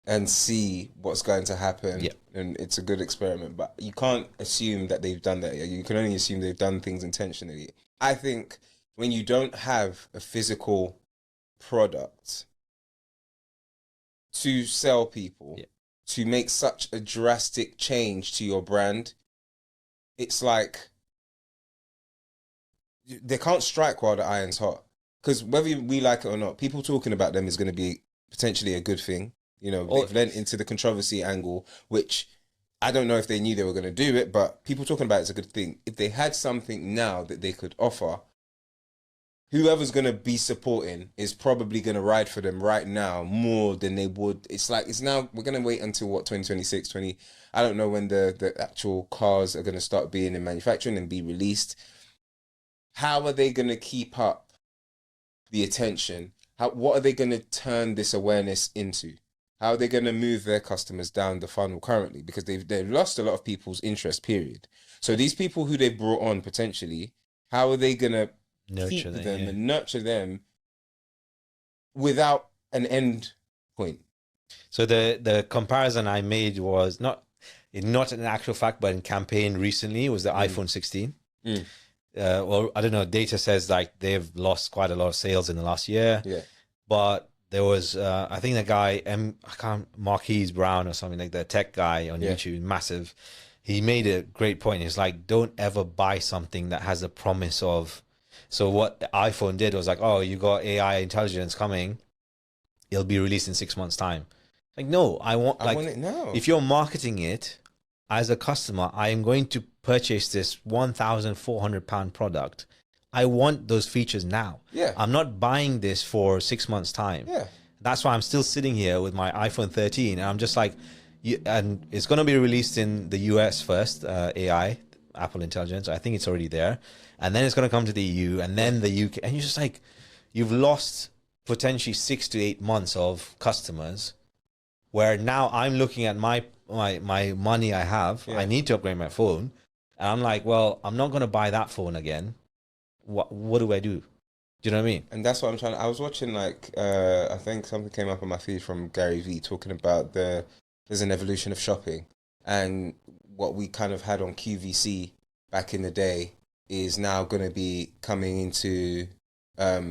Speaker 1: and see what's going to happen,
Speaker 2: yeah,
Speaker 1: and it's a good experiment, but you can't assume that they've done that. You can only assume they've done things intentionally. I think when you don't have a physical product to sell people,
Speaker 2: yeah,
Speaker 1: to make such a drastic change to your brand, it's like they can't strike while the iron's hot. Because whether we like it or not, people talking about them is going to be potentially a good thing. You know, they've lent into the controversy angle, which I don't know if they knew they were going to do it, but people talking about it's a good thing. If they had something now that they could offer, whoever's going to be supporting is probably going to ride for them right now more than they would. It's like, it's now, we're going to wait until what, 2026, 20, I don't know when the actual cars are going to start being in manufacturing and be released. How are they going to keep up the attention? What are they going to turn this awareness into? How are they going to move their customers down the funnel currently? Because they've lost a lot of people's interest, period. So these people who they've brought on potentially, how are they going to keep them and nurture them without an end point?
Speaker 2: So the comparison I made was not an actual fact, but in campaign recently was the iPhone 16. Well, I don't know. Data says like they've lost quite a lot of sales in the last year.
Speaker 1: Yeah.
Speaker 2: But there was, I think the guy, Marquise Brown or something, like the tech guy on YouTube, massive. He made a great point. He's like, don't ever buy something that has a promise of. So what iPhone did was like, oh, you got AI intelligence coming. It'll be released in 6 months' time. Like, no, I want it now. If you're marketing it as a customer, I am going to purchase this £1,400 product. I want those features now.
Speaker 1: Yeah.
Speaker 2: I'm not buying this for 6 months' time.
Speaker 1: Yeah.
Speaker 2: That's why I'm still sitting here with my iPhone 13. And I'm just like, and it's going to be released in the US first, AI, Apple Intelligence. I think it's already there. And then it's going to come to the EU and then the UK. And you're just like, you've lost potentially 6 to 8 months of customers where now I'm looking at my money I have. I need to upgrade my phone. And I'm like, well, I'm not going to buy that phone again. What do I do? Do you know what I mean?
Speaker 1: And that's what I'm trying. I was watching like I think something came up on my feed from Gary Vee talking about there's an evolution of shopping, and what we kind of had on QVC back in the day is now going to be coming into our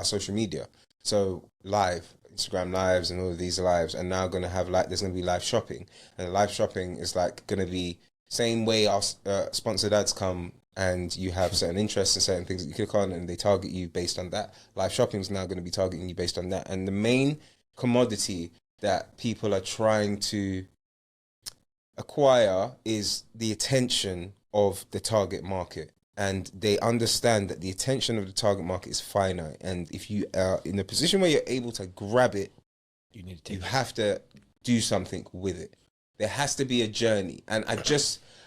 Speaker 1: social media. So live Instagram lives and all of these lives are now going to have there's going to be live shopping, and live shopping is like going to be same way our sponsored ads come. And you have certain interests and certain things that you click on and they target you based on that. Live shopping is now going to be targeting you based on that. And the main commodity that people are trying to acquire is the attention of the target market. And they understand that the attention of the target market is finite. And if you are in a position where you're able to grab it, you have to do something with it. There has to be a journey. And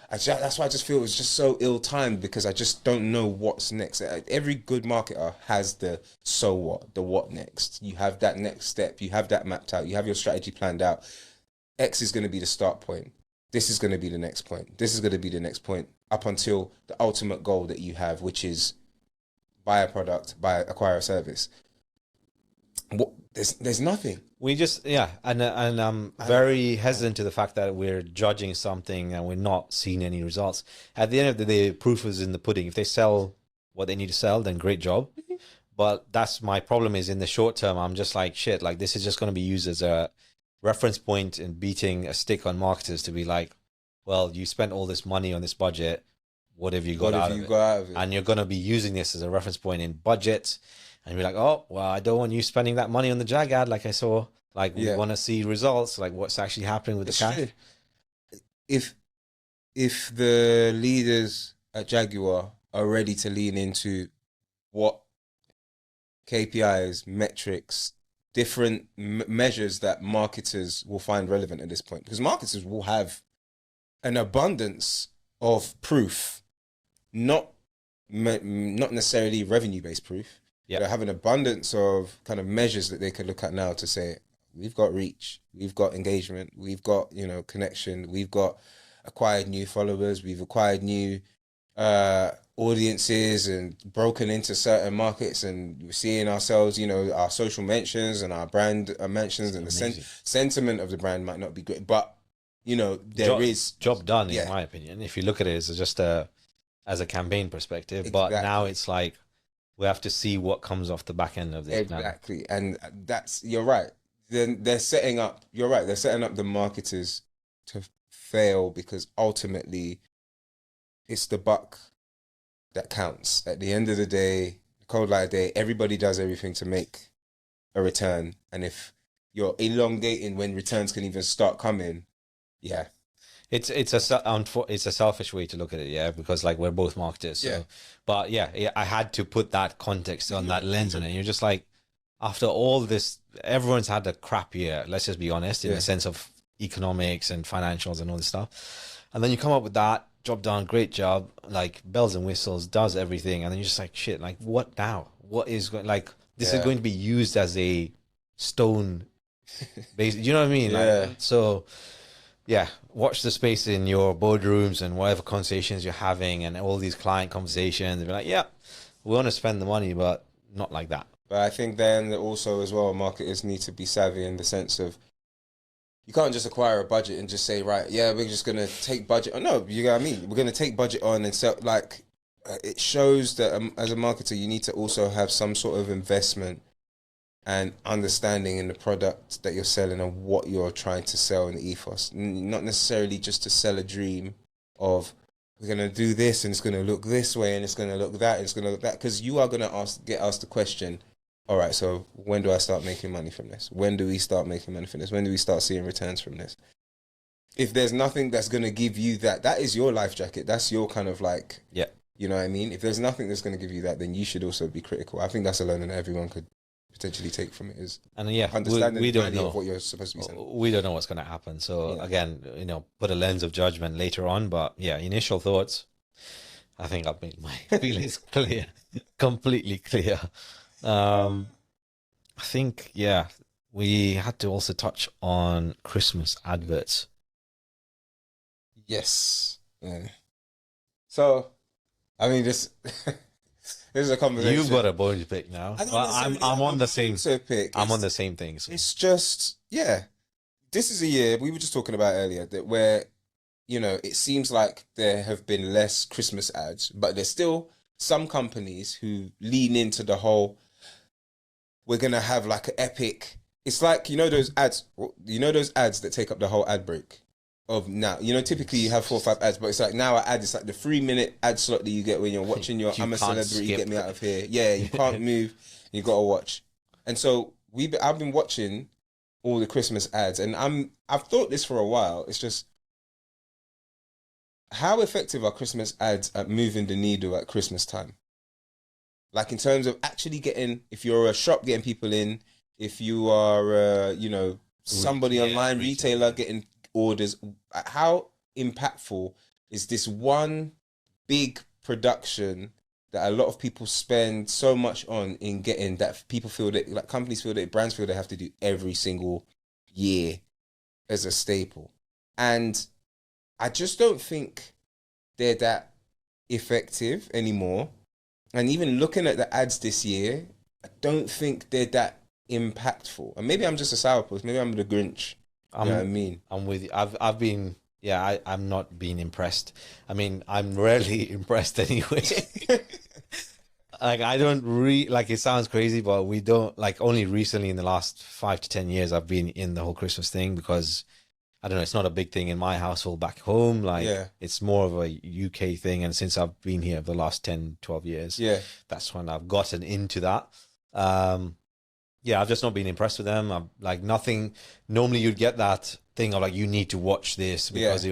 Speaker 1: that's why I just feel it's just so ill-timed, because I just don't know what's next. Every good marketer has the so what, the what next. You have that next step. You have that mapped out. You have your strategy planned out. X is going to be the start point. This is going to be the next point. This is going to be the next point up until the ultimate goal that you have, which is buy a product, acquire a service. There's nothing.
Speaker 2: We just, and I'm very hesitant to the fact that we're judging something and we're not seeing any results. At the end of the day, proof is in the pudding. If they sell what they need to sell, then great job. But that's my problem, is in the short term, I'm just like, shit, like this is just going to be used as a reference point and beating a stick on marketers to be like, well, you spent all this money on this budget. What have you got out of it? And you're going to be using this as a reference point in budgets. And you're like, oh, well, I don't want you spending that money on the Jag ad like I saw. Like, we want to see results, like what's actually happening with the cash.
Speaker 1: If the leaders at Jaguar are ready to lean into what KPIs, metrics, different measures that marketers will find relevant at this point, because marketers will have an abundance of proof, not necessarily revenue-based proof.
Speaker 2: Yeah.
Speaker 1: They have an abundance of kind of measures that they could look at now to say, we've got reach, we've got engagement, we've got, you know, connection, we've got acquired new followers, we've acquired new audiences and broken into certain markets, and we're seeing ourselves, you know, our social mentions and our brand mentions, and the sentiment of the brand might not be great, but you know, there is
Speaker 2: job done, in my opinion, if you look at it as just as a campaign perspective. But now it's like we have to see what comes off the back end of this.
Speaker 1: Exactly. And that's, you're right. Then they're setting up, you're right, they're setting up the marketers to fail, because ultimately it's the buck that counts. At the end of the day, cold light day, everybody does everything to make a return. And if you're elongating when returns can even start coming, yeah.
Speaker 2: It's a selfish way to look at it, yeah, because like we're both marketers. So. Yeah. But yeah, I had to put that context on that lens on it. And you're just like, after all this, everyone's had a crap year, let's just be honest, in the sense of economics and financials and all this stuff. And then you come up with that, job done, great job, like bells and whistles, does everything. And then you're just like, shit, like what now? What is going, like, this is going to be used as a stone base, you know what I mean? Like, so yeah, watch the space in your boardrooms and whatever conversations you're having and all these client conversations. They're like, yeah, we want to spend the money, but not like that.
Speaker 1: But I think then also as well, marketers need to be savvy in the sense of, you can't just acquire a budget and just say, right, yeah, we're just going to take budget. Oh, no, you know what I mean? We're going to take budget on and sell. Like, it shows that as a marketer, you need to also have some sort of investment and understanding in the product that you're selling and what you're trying to sell in the ethos. Not necessarily just to sell a dream of, we're going to do this and it's going to look this way and it's going to look that and it's going to look that. Because you are going to get asked the question, all right, so when do I start making money from this? When do we start making money from this? When do we start seeing returns from this? If there's nothing that's going to give you that, that is your life jacket. That's your kind of like, you know what I mean? If there's nothing that's going to give you that, then you should also be critical. I think that's a learning that everyone could potentially take from it, is understanding
Speaker 2: we
Speaker 1: the
Speaker 2: don't
Speaker 1: value
Speaker 2: know
Speaker 1: of what you're supposed to be saying.
Speaker 2: We don't know what's going to happen. So again, you know, put a lens of judgment later on. But yeah, initial thoughts, I think I've made my feelings clear, completely clear. I think, we had to also touch on Christmas adverts.
Speaker 1: Yes. Yeah. So, I mean, this is a conversation.
Speaker 2: You've got a boy to pick now. I'm on the same. I'm on the same thing. So.
Speaker 1: It's just, this is a year we were just talking about earlier that where, you know, it seems like there have been less Christmas ads, but there's still some companies who lean into the whole, we're going to have like an epic, it's like, you know, those ads that take up the whole ad break of now, you know, typically you have 4 or 5 ads, but it's like now an ad, it's like the 3-minute ad slot that you get when you're watching your I'm a Celebrity, get me out of here. Yeah, you can't move, you got to watch. And so I've been watching all the Christmas ads, and I've thought this for a while. It's just, how effective are Christmas ads at moving the needle at Christmas time? Like in terms of actually getting, if you're a shop getting people in, if you are, you know, somebody online, retailer getting orders, how impactful is this one big production that a lot of people spend so much on in getting, that people feel that, like companies feel that, brands feel they have to do every single year as a staple. And I just don't think they're that effective anymore. And even looking at the ads this year, I don't think they're that impactful. And maybe I'm just a sourpuss. Maybe I'm the Grinch. You know what I mean? I'm
Speaker 2: with you. I've been, I'm not being impressed. I mean, I'm rarely impressed anyway. Like, I don't like, it sounds crazy, but we don't, like, only recently in the last 5 to 10 years, I've been in the whole Christmas thing, because I don't know, it's not a big thing in my household back home. Like, it's more of a UK thing. And since I've been here for the last 10, 12 years, that's when I've gotten into that. I've just not been impressed with them. I'm like, nothing. Normally you'd get that thing of like, you need to watch this because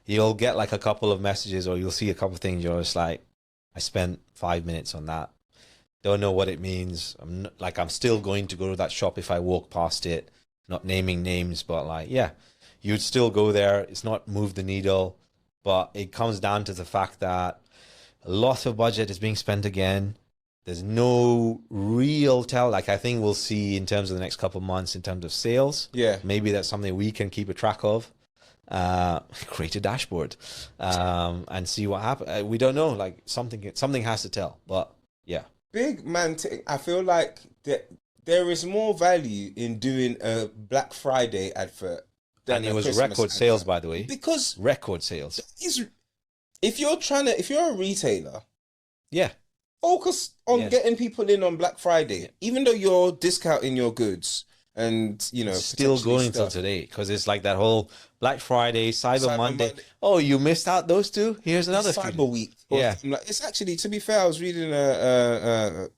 Speaker 2: you'll get like a couple of messages or you'll see a couple of things. You're just like, I spent 5 minutes on that. don't know what it means. I'm still going to go to that shop if I walk past it. Not naming names, but like, yeah, you'd still go there. It's not moved the needle, but it comes down to the fact that a lot of budget is being spent again. There's no real tell. Like I think we'll see in terms of the next couple of months in terms of sales.
Speaker 1: Yeah.
Speaker 2: Maybe that's something we can keep a track of. Create a dashboard and see what happens. We don't know. Like something has to tell. But yeah,
Speaker 1: Big man, I feel like there is more value in doing a Black Friday advert than
Speaker 2: and it
Speaker 1: a
Speaker 2: was
Speaker 1: Christmas
Speaker 2: record sales,
Speaker 1: advert.
Speaker 2: by the way.
Speaker 1: Because
Speaker 2: Record sales.
Speaker 1: if you're a retailer,
Speaker 2: Yeah.
Speaker 1: focus on
Speaker 2: Yeah.
Speaker 1: getting people in on Black Friday,
Speaker 2: Yeah.
Speaker 1: even though you're discounting your goods and
Speaker 2: Still
Speaker 1: potentially
Speaker 2: going till
Speaker 1: stuff.
Speaker 2: today because it's like that whole Black Friday, Cyber
Speaker 1: Cyber
Speaker 2: Monday.
Speaker 1: Monday.
Speaker 2: Oh, you missed out those two? Here's another few.
Speaker 1: Cyber Week.
Speaker 2: Yeah.
Speaker 1: It's actually, to be fair, I was reading on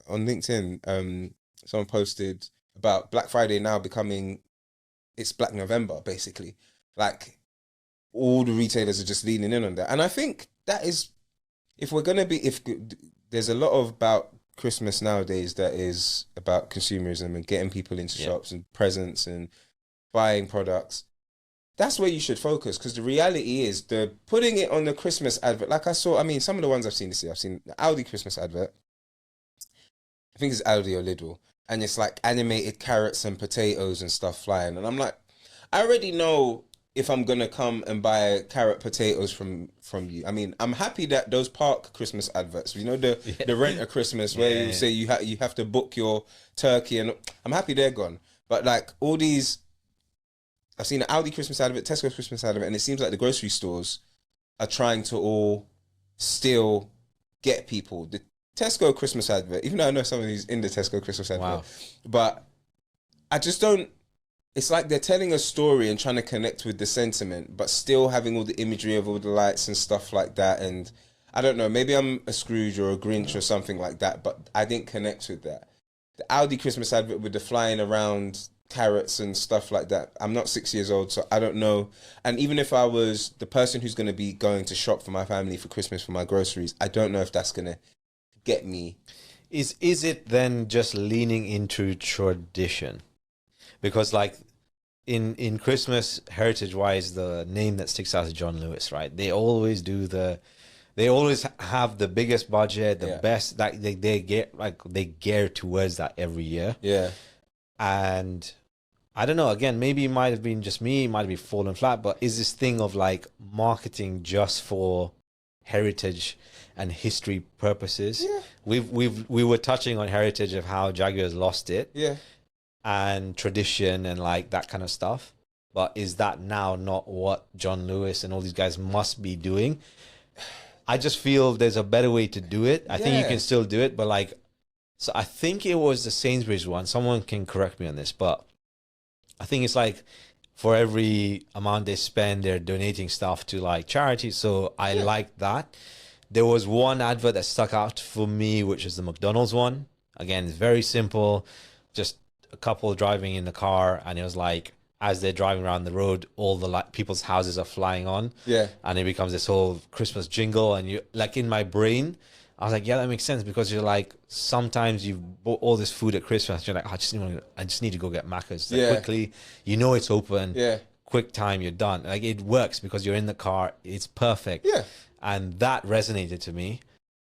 Speaker 1: LinkedIn, someone posted about Black Friday now becoming, it's Black November, basically. Like, all the retailers are just leaning in on that. And I think that is, if there's a lot about Christmas nowadays that is about consumerism and getting people into shops and presents and buying products. That's where you should focus, because the reality is the putting it on the Christmas advert. Like some of the ones I've seen this year, I've seen the Audi Christmas advert. I think it's Audi or Lidl, and it's like animated carrots and potatoes and stuff flying. And I'm like, I already know if I'm gonna come and buy carrot potatoes from you. I mean, I'm happy that those park Christmas adverts, the rent a Christmas where you say you have to book your turkey, and I'm happy they're gone. But like all these, I've seen an Audi Christmas advert, Tesco Christmas advert, and it seems like the grocery stores are trying to all still get people. The Tesco Christmas advert, even though I know someone who's in the Tesco Christmas advert, but I just don't. It's like they're telling a story and trying to connect with the sentiment, but still having all the imagery of all the lights and stuff like that. And I don't know, maybe I'm a Scrooge or a Grinch or something like that, but I didn't connect with that. The Audi Christmas advert with the flying around carrots and stuff like that. I'm not 6 years old, so I don't know. And even if I was the person who's going to be going to shop for my family for Christmas for my groceries, I don't know if that's going to get me.
Speaker 2: Is it then just leaning into tradition? Because like in Christmas, heritage wise, the name that sticks out is John Lewis, right? They always have the biggest budget, the best, that they gear towards that every year.
Speaker 1: Yeah.
Speaker 2: And I don't know, again, maybe it might have been just me, it might have been fallen flat, but is this thing of like marketing just for heritage and history purposes?
Speaker 1: Yeah.
Speaker 2: We were touching on heritage of how Jaguar's lost it.
Speaker 1: Yeah.
Speaker 2: And tradition and like that kind of stuff. But is that now not what John Lewis and all these guys must be doing? I just feel there's a better way to do it. I think you can still do it, but like, so I think it was the Sainsbury's one. Someone can correct me on this, but I think it's like for every amount they spend, they're donating stuff to like charity. So I like that. There was one advert that stuck out for me, which is the McDonald's one. Again, it's very simple. Just a couple driving in the car, and it was like as they're driving around the road, all the people's houses are flying on, and it becomes this whole Christmas jingle. And you like, in my brain, I was like, yeah, that makes sense, because you're like, sometimes you bought all this food at Christmas, you're like, I just need to go get Macca's quickly. You know it's open. Quick time, you're done. Like, it works because you're in the car. It's perfect. And that resonated to me.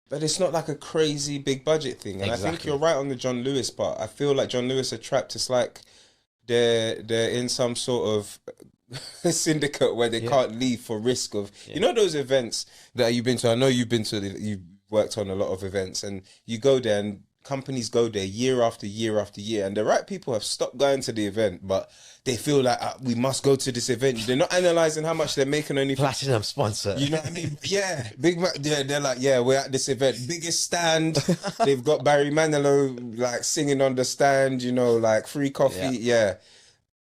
Speaker 1: But it's not like a crazy big budget thing. And I think you're right on the John Lewis part. I feel like John Lewis are trapped. It's like they're in some sort of syndicate where they can't leave for risk of, those events that you've been to. I know you've been to, you've worked on a lot of events, and you go there and companies go there year after year after year, and the right people have stopped going to the event, but they feel like we must go to this event. They're not analysing how much they're making on anything.
Speaker 2: Platinum sponsor.
Speaker 1: You know what I mean? Yeah. They're like, we're at this event. Biggest stand. They've got Barry Manilow like singing on the stand, like free coffee. Yeah.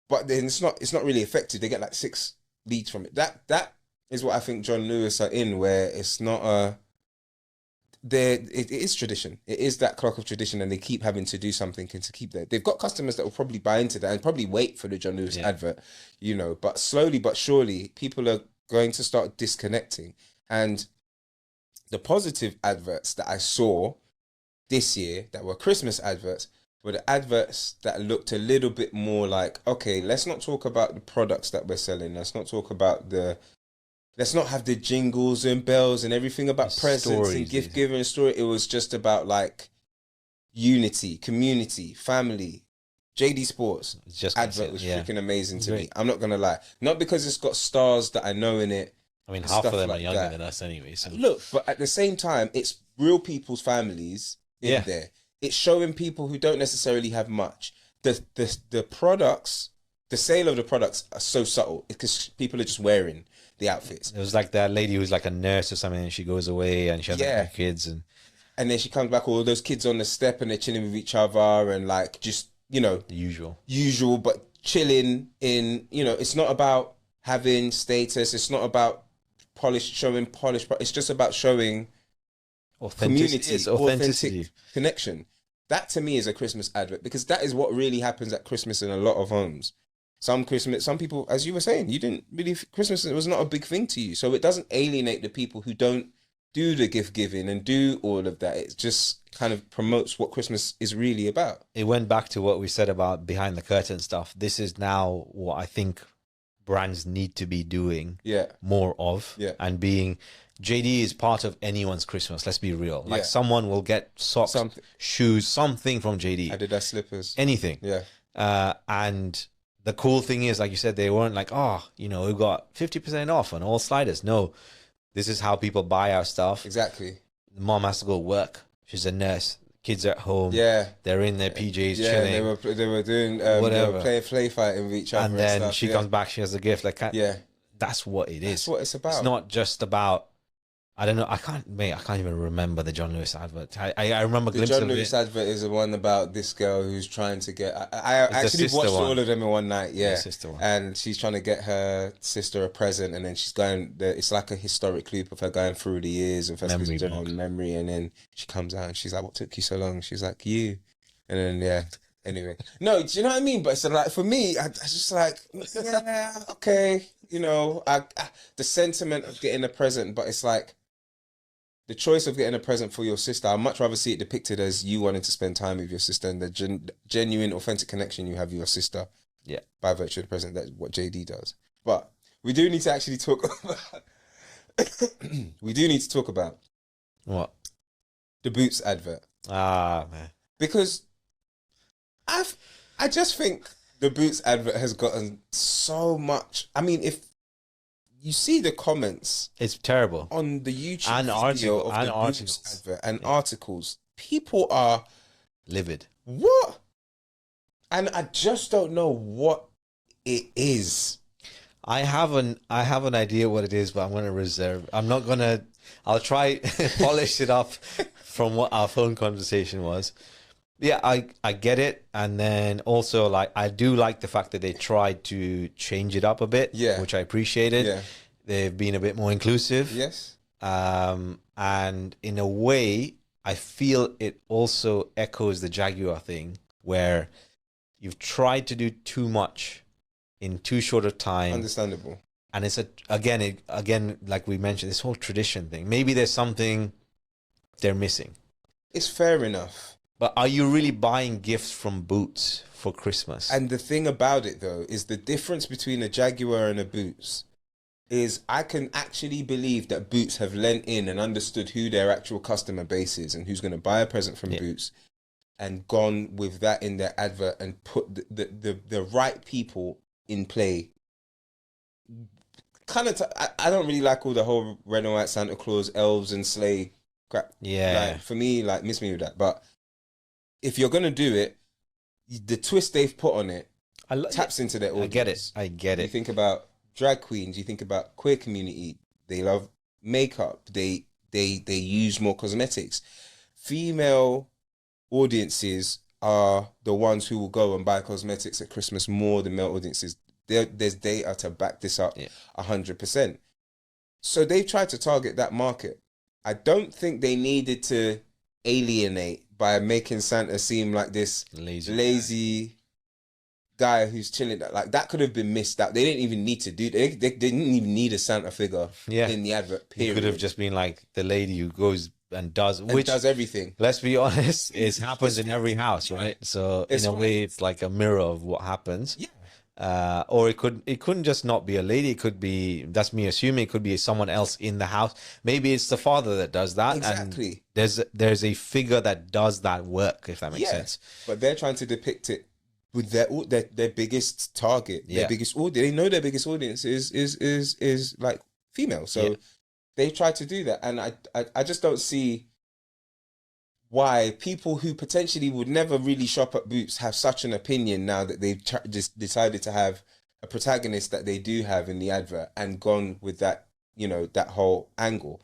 Speaker 1: But then it's not really effective. They get like 6 leads from it. That is what I think John Lewis are in, where it's not it is tradition. It is that clock of tradition, and they keep having to do something and to keep that. They've got customers that will probably buy into that and probably wait for the John Lewis advert, but slowly but surely people are going to start disconnecting. And the positive adverts that I saw this year that were Christmas adverts were the adverts that looked a little bit more like, okay, let's not talk about the products that we're selling. Let's not talk about let's not have the jingles and bells and everything about presents and gift giving and story. It was just about like unity, community, family. JD Sports advert was freaking amazing to me. I'm not going to lie. Not because it's got stars that I know in it.
Speaker 2: I mean, half of them are younger than us anyway. So.
Speaker 1: Look, but at the same time, it's real people's families in there. It's showing people who don't necessarily have much. The products, the sale of the products are so subtle because people are just wearing the outfits.
Speaker 2: It was like that lady who's like a nurse or something, and she goes away and she has like kids, and
Speaker 1: then she comes back, all those kids on the step and they're chilling with each other and like just, you know,
Speaker 2: the
Speaker 1: usual, but chilling in, you know, it's not about having status. It's not about showing polish. It's just about showing community, authentic connection. That to me is a Christmas advert, because that is what really happens at Christmas in a lot of homes. Some people, as you were saying, Christmas was not a big thing to you. So it doesn't alienate the people who don't do the gift giving and do all of that. It just kind of promotes what Christmas is really about.
Speaker 2: It went back to what we said about behind the curtain stuff. This is now what I think brands need to be doing more of. And being, JD is part of anyone's Christmas. Let's be real. Like someone will get socks, shoes, something from JD.
Speaker 1: Adidas slippers.
Speaker 2: Anything. And the cool thing is, like you said, they weren't like, oh, you know, we got 50% off on all sliders. No, this is how people buy our stuff.
Speaker 1: Exactly.
Speaker 2: The mom has to go work. She's a nurse. Kids are at home. They're in their PJs chilling.
Speaker 1: They were doing whatever. They were playing play fighting with each other.
Speaker 2: And then she comes back, she has a gift. Like, that's what it is.
Speaker 1: That's what it's about.
Speaker 2: It's not just about, I don't know. I can't even remember the John Lewis advert. I remember
Speaker 1: the John Lewis advert is the one about this girl who's trying to get. I actually watched all of them in one night. Yeah, and she's trying to get her sister a present, and then she's going. It's like a historic loop of her going through the years of her sister's memory, and then she comes out and she's like, "What took you so long?" She's like, "You," and then Anyway, no, do you know what I mean? But it's like, for me, I just like, yeah, okay, you know, the sentiment of getting a present, but it's like, the choice of getting a present for your sister, I'd much rather see it depicted as you wanting to spend time with your sister and the genuine, authentic connection you have with your sister.
Speaker 2: Yeah.
Speaker 1: By virtue of the present, that's what JD does. But we do need to actually talk about...
Speaker 2: What?
Speaker 1: The Boots advert.
Speaker 2: Ah, man.
Speaker 1: Because I just think the Boots advert has gotten so much... I mean, if you see the comments,
Speaker 2: it's terrible
Speaker 1: on the YouTube video of the Boots advert and articles. People are
Speaker 2: livid.
Speaker 1: What? And I just don't know what it is.
Speaker 2: I have an idea what it is, but I'm going to reserve. I'll try polish it up from what our phone conversation was. Yeah, I get it. And then also, like, I do like the fact that they tried to change it up a bit, which I appreciated. Yeah. They've been a bit more inclusive.
Speaker 1: Yes.
Speaker 2: And in a way, I feel it also echoes the Jaguar thing, where you've tried to do too much in too short a time.
Speaker 1: Understandable.
Speaker 2: And it's again, like we mentioned, this whole tradition thing. Maybe there's something they're missing.
Speaker 1: It's fair enough.
Speaker 2: But are you really buying gifts from Boots for Christmas?
Speaker 1: And the thing about it, though, is the difference between a Jaguar and a Boots is I can actually believe that Boots have lent in and understood who their actual customer base is and who's going to buy a present from Boots, and gone with that in their advert and put the right people in play. I don't really like all the whole red and white Santa Claus, elves and sleigh crap.
Speaker 2: Yeah.
Speaker 1: Like, for me, like, miss me with that. But if you're going to do it, the twist they've put on it taps into their audience.
Speaker 2: I get it.
Speaker 1: You think about drag queens, you think about queer community, they love makeup, they use more cosmetics. Female audiences are the ones who will go and buy cosmetics at Christmas more than male audiences. There's data to back this up 100%. So they've tried to target that market. I don't think they needed to alienate by making Santa seem like this lazy guy who's chilling. Like, that could have been missed out. They didn't even need to do. They didn't even need a Santa figure in the advert. Period.
Speaker 2: It could have just been like the lady who goes and does
Speaker 1: and
Speaker 2: which
Speaker 1: does everything.
Speaker 2: let's be honest, it happens in every house, right? So
Speaker 1: It's
Speaker 2: in a way, it's like a mirror of what happens.
Speaker 1: Yeah.
Speaker 2: Or it couldn't just not be a lady. It could be, that's me assuming, it could be someone else in the house. Maybe it's the father that does that.
Speaker 1: Exactly.
Speaker 2: And there's a figure that does that work, if that makes sense.
Speaker 1: But they're trying to depict it with their biggest target,
Speaker 2: Yeah.
Speaker 1: their biggest audience. They know their biggest audience is like female, so they try to do that, and I just don't see why people who potentially would never really shop at Boots have such an opinion now that they've just decided to have a protagonist that they do have in the advert and gone with that, that whole angle.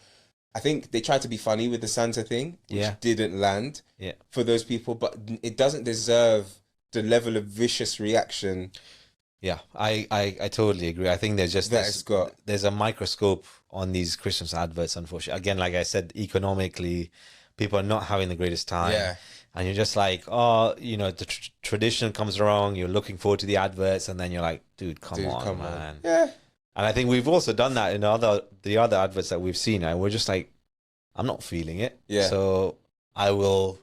Speaker 1: I think they tried to be funny with the Santa thing, which didn't land for those people, but it doesn't deserve the level of vicious reaction.
Speaker 2: Yeah, I totally agree. I think there's just there's a microscope on these Christmas adverts, unfortunately. Again, like I said, economically, people are not having the greatest time.
Speaker 1: Yeah.
Speaker 2: And you're just like, the tradition comes along, you're looking forward to the adverts, and then you're like, dude, come on, man.
Speaker 1: Yeah.
Speaker 2: And I think we've also done that in the other adverts that we've seen, and we're just like, I'm not feeling it.
Speaker 1: Yeah.
Speaker 2: So I will,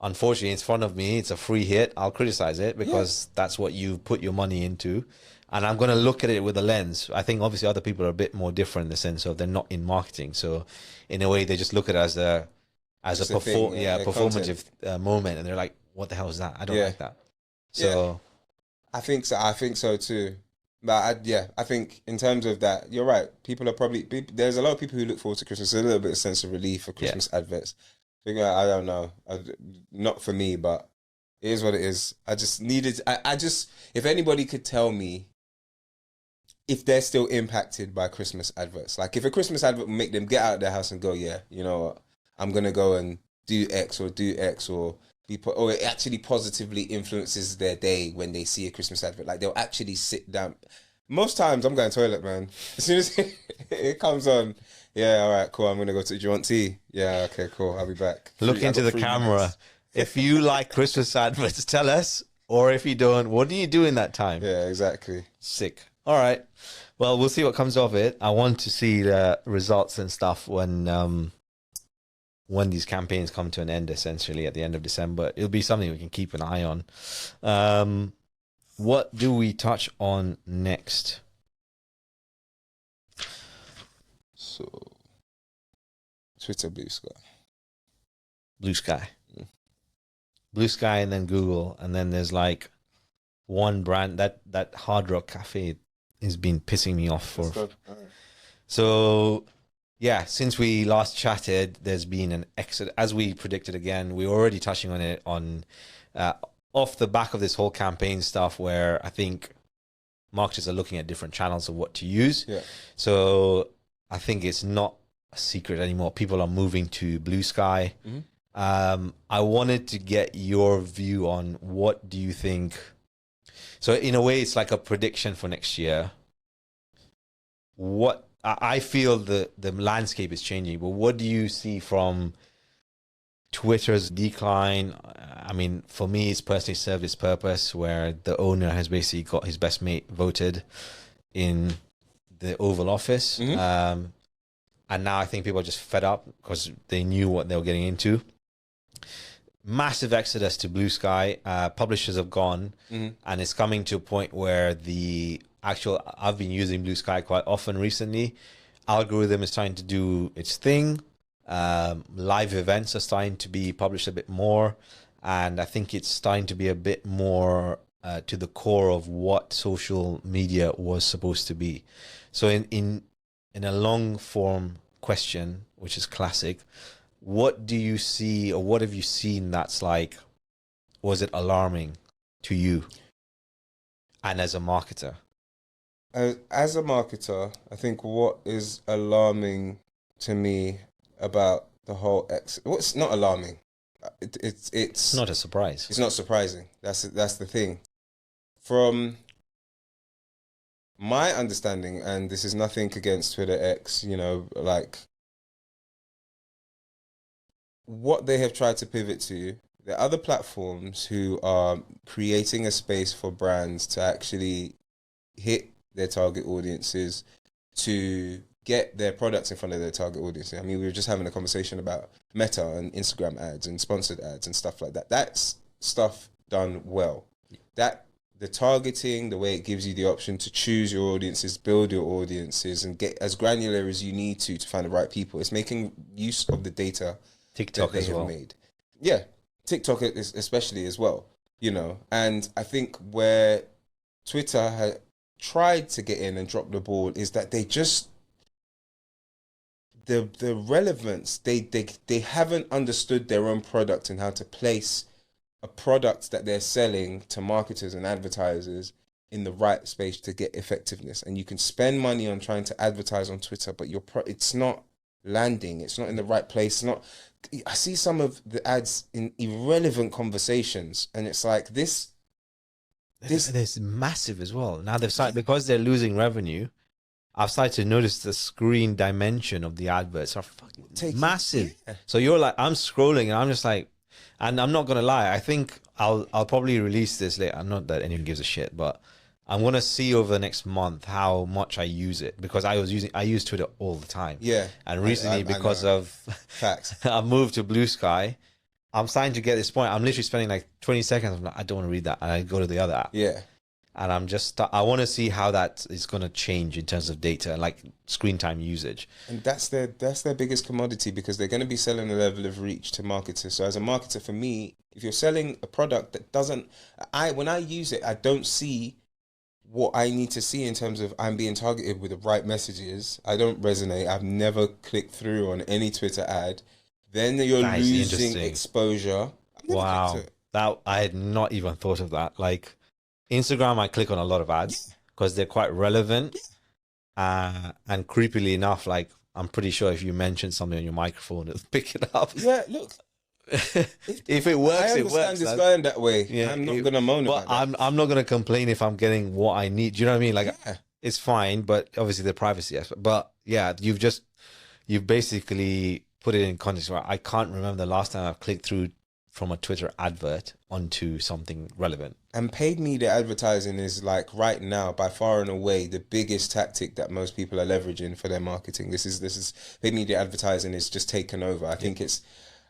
Speaker 2: unfortunately, it's in front of me. It's a free hit. I'll criticize it because that's what you put your money into. And I'm going to look at it with a lens. I think obviously other people are a bit more different in the sense of they're not in marketing. So in a way, they just look at it as a performative moment. And they're like, what the hell is that? I don't like that. So
Speaker 1: I think so. I think so too. But I think in terms of that, you're right. People are probably, there's a lot of people who look forward to Christmas. There's a little bit of sense of relief for Christmas adverts. I don't know. Not for me, but it is what it is. I just needed, if anybody could tell me if they're still impacted by Christmas adverts, like if a Christmas advert would make them get out of their house and go, yeah, you know what, I'm going to go and do X or or it actually positively influences their day when they see a Christmas advert. Like they'll actually sit down. Most times I'm going to the toilet, man. As soon as it comes on, yeah, all right, cool. I'm going to go to, do you want tea? Yeah, okay, cool. I'll be back.
Speaker 2: Look into the camera. Minutes. If you like Christmas adverts, tell us. Or if you don't, what do you do in that time?
Speaker 1: Yeah, exactly.
Speaker 2: Sick. All right. Well, we'll see what comes of it. I want to see the results and stuff when these campaigns come to an end, essentially at the end of December. It'll be something we can keep an eye on. What do we touch on next?
Speaker 1: So, Twitter, Blue Sky.
Speaker 2: Blue Sky. Blue Sky and then Google. And then there's like one brand, that Hard Rock Cafe has been pissing me off for. So, yeah, since we last chatted, there's been an exit. As we predicted again, we were already touching on it off the back of this whole campaign stuff where I think marketers are looking at different channels of what to use.
Speaker 1: Yeah.
Speaker 2: So I think it's not a secret anymore. People are moving to Blue Sky. Mm-hmm. I wanted to get your view on what do you think. So in a way, it's like a prediction for next year. What I feel the landscape is changing, but what do you see from Twitter's decline? I mean, for me, it's personally served its purpose where the owner has basically got his best mate voted in the Oval Office. Mm-hmm. And now I think people are just fed up because they knew what they were getting into. Massive exodus to Blue Sky. Publishers have gone, mm-hmm. and it's coming to a point where I've been using Blue Sky quite often recently. Algorithm is trying to do its thing. Live events are starting to be published a bit more. And I think it's starting to be a bit more to the core of what social media was supposed to be. So in a long form question, which is classic, what do you see or what have you seen that's like, was it alarming to you and as a marketer?
Speaker 1: As a marketer, I think what is alarming to me about the whole what's not alarming? It's
Speaker 2: not a surprise.
Speaker 1: It's not surprising. That's the thing. From my understanding, and this is nothing against Twitter X, like what they have tried to pivot to, there are other platforms who are creating a space for brands to actually hit their target audiences, to get their products in front of their target audience. I mean, we were just having a conversation about Meta and Instagram ads and sponsored ads and stuff like that. That's stuff done well. That the targeting, the way it gives you the option to choose your audiences, build your audiences, and get as granular as you need to find the right people. It's making use of the data
Speaker 2: TikTok
Speaker 1: that they
Speaker 2: as
Speaker 1: have
Speaker 2: well.
Speaker 1: made. Yeah, TikTok especially as well. And I think where Twitter had tried to get in and drop the ball is that they just the relevance, they haven't understood their own product and how to place a product that they're selling to marketers and advertisers in the right space to get effectiveness. And you can spend money on trying to advertise on Twitter, but it's not landing. It's not in the right place. I see some of the ads in irrelevant conversations, and it's like this.
Speaker 2: There's massive as well. Now they've started, because they're losing revenue. I've started to notice the screen dimension of the adverts are fucking massive. Yeah. So you're like, I'm scrolling and I'm just like, and I'm not gonna lie, I think I'll probably release this later. Not that anyone gives a shit, but I'm gonna see over the next month how much I use it, because I use Twitter all the time.
Speaker 1: Yeah.
Speaker 2: And recently, because of
Speaker 1: facts,
Speaker 2: I moved to Blue Sky. I'm starting to get this point. I'm literally spending like 20 seconds. I'm like, I don't want to read that, and I go to the other app.
Speaker 1: Yeah.
Speaker 2: And I want to see how that is going to change in terms of data, like screen time usage.
Speaker 1: And that's their biggest commodity, because they're going to be selling a level of reach to marketers. So as a marketer, for me, if you're selling a product that doesn't, when I use it, I don't see what I need to see in terms of I'm being targeted with the right messages. I don't resonate. I've never clicked through on any Twitter ad. Then you're losing exposure.
Speaker 2: Wow. That I had not even thought of that. Like Instagram, I click on a lot of ads because they're quite relevant. And creepily enough, like I'm pretty sure if you mention something on your microphone, it'll pick it up.
Speaker 1: Yeah, look.
Speaker 2: If it works, it works.
Speaker 1: I understand it's going that way. Yeah, I'm not gonna moan about that.
Speaker 2: I'm not gonna complain if I'm getting what I need. Do you know what I mean? Like it's fine, but obviously the privacy aspect. But yeah, you've basically put it in context where I can't remember the last time I've clicked through from a Twitter advert onto something relevant.
Speaker 1: And paid media advertising is like right now by far and away the biggest tactic that most people are leveraging for their marketing. This is paid media advertising is just taken over. I think it's,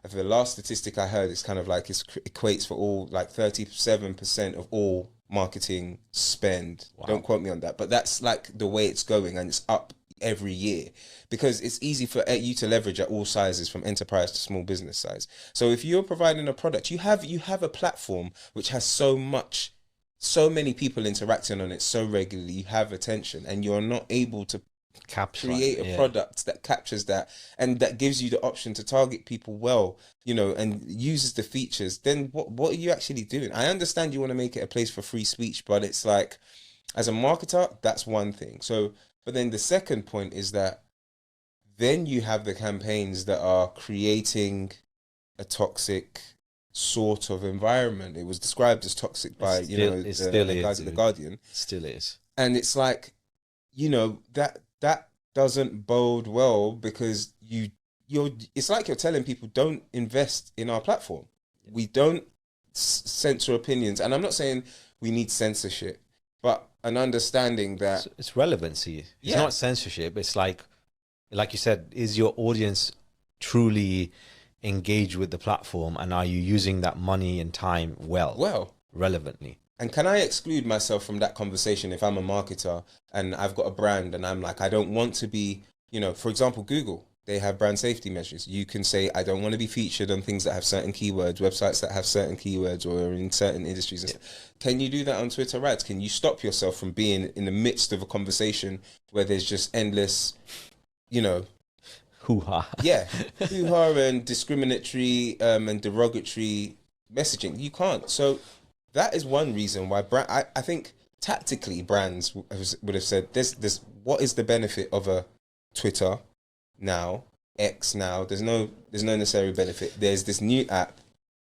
Speaker 1: for the last statistic I heard, it's kind of like it equates for all like 37% of all marketing spend. Wow. Don't quote me on that, but that's like the way it's going, and it's up every year because it's easy for you to leverage at all sizes, from enterprise to small business size. So if you're providing a product, you have a platform which has so many people interacting on it so regularly, you have attention, and you're not able to create a product that captures that and that gives you the option to target people well, and uses the features. Then what are you actually doing? I understand you want to make it a place for free speech, but it's like, as a marketer, that's one thing. So, but then the second point is that then you have the campaigns that are creating a toxic sort of environment. It was described as toxic by the guys at The Guardian. It
Speaker 2: still is.
Speaker 1: And it's like, that doesn't bode well, because it's like you're telling people, don't invest in our platform. We don't censor opinions. And I'm not saying we need censorship, but an understanding that
Speaker 2: it's relevancy. It's not censorship. It's like you said, is your audience truly engaged with the platform, and are you using that money and time relevantly? And
Speaker 1: can I exclude myself from that conversation if I'm a marketer and I've got a brand and I'm like, I don't want to be, for example, Google, they have brand safety measures. You can say, I don't want to be featured on things that have certain keywords, websites that have certain keywords, or in certain industries. Yeah. Can you do that on Twitter ads? Can you stop yourself from being in the midst of a conversation where there's just endless,
Speaker 2: hoo-ha.
Speaker 1: Yeah, hoo-ha and discriminatory and derogatory messaging? You can't. So that is one reason why I think tactically brands would have said, this. What is the benefit of a Twitter now, X now? There's no necessary benefit. There's this new app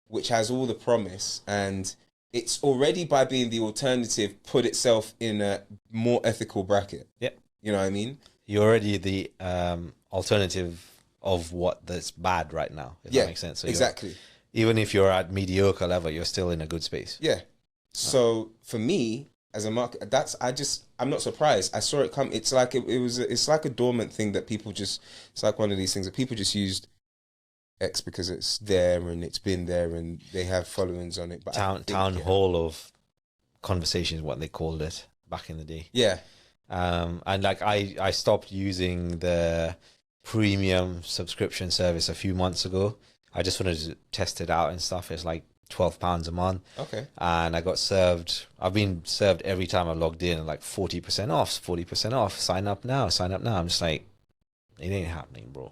Speaker 1: which has all the promise, and it's already, by being the alternative, put itself in a more ethical bracket.
Speaker 2: Yeah.
Speaker 1: You know what I mean?
Speaker 2: You're already the alternative of that's bad right now, if that makes sense. So
Speaker 1: exactly.
Speaker 2: Even if you're at mediocre level, you're still in a good space.
Speaker 1: Yeah. So for me, as a market, I'm not surprised. I saw it come. It's like it's like a dormant thing that people just. It's like one of these things that people just used X because it's there and it's been there and they have followings on it. But
Speaker 2: town hall of conversations, what they called it back in the day.
Speaker 1: Yeah.
Speaker 2: And like I stopped using the premium subscription service a few months ago. I just wanted to test it out and stuff. It's like £12 a month.
Speaker 1: Okay.
Speaker 2: And I've been served every time I logged in, like 40% off, sign up now. I'm just like, it ain't happening, bro.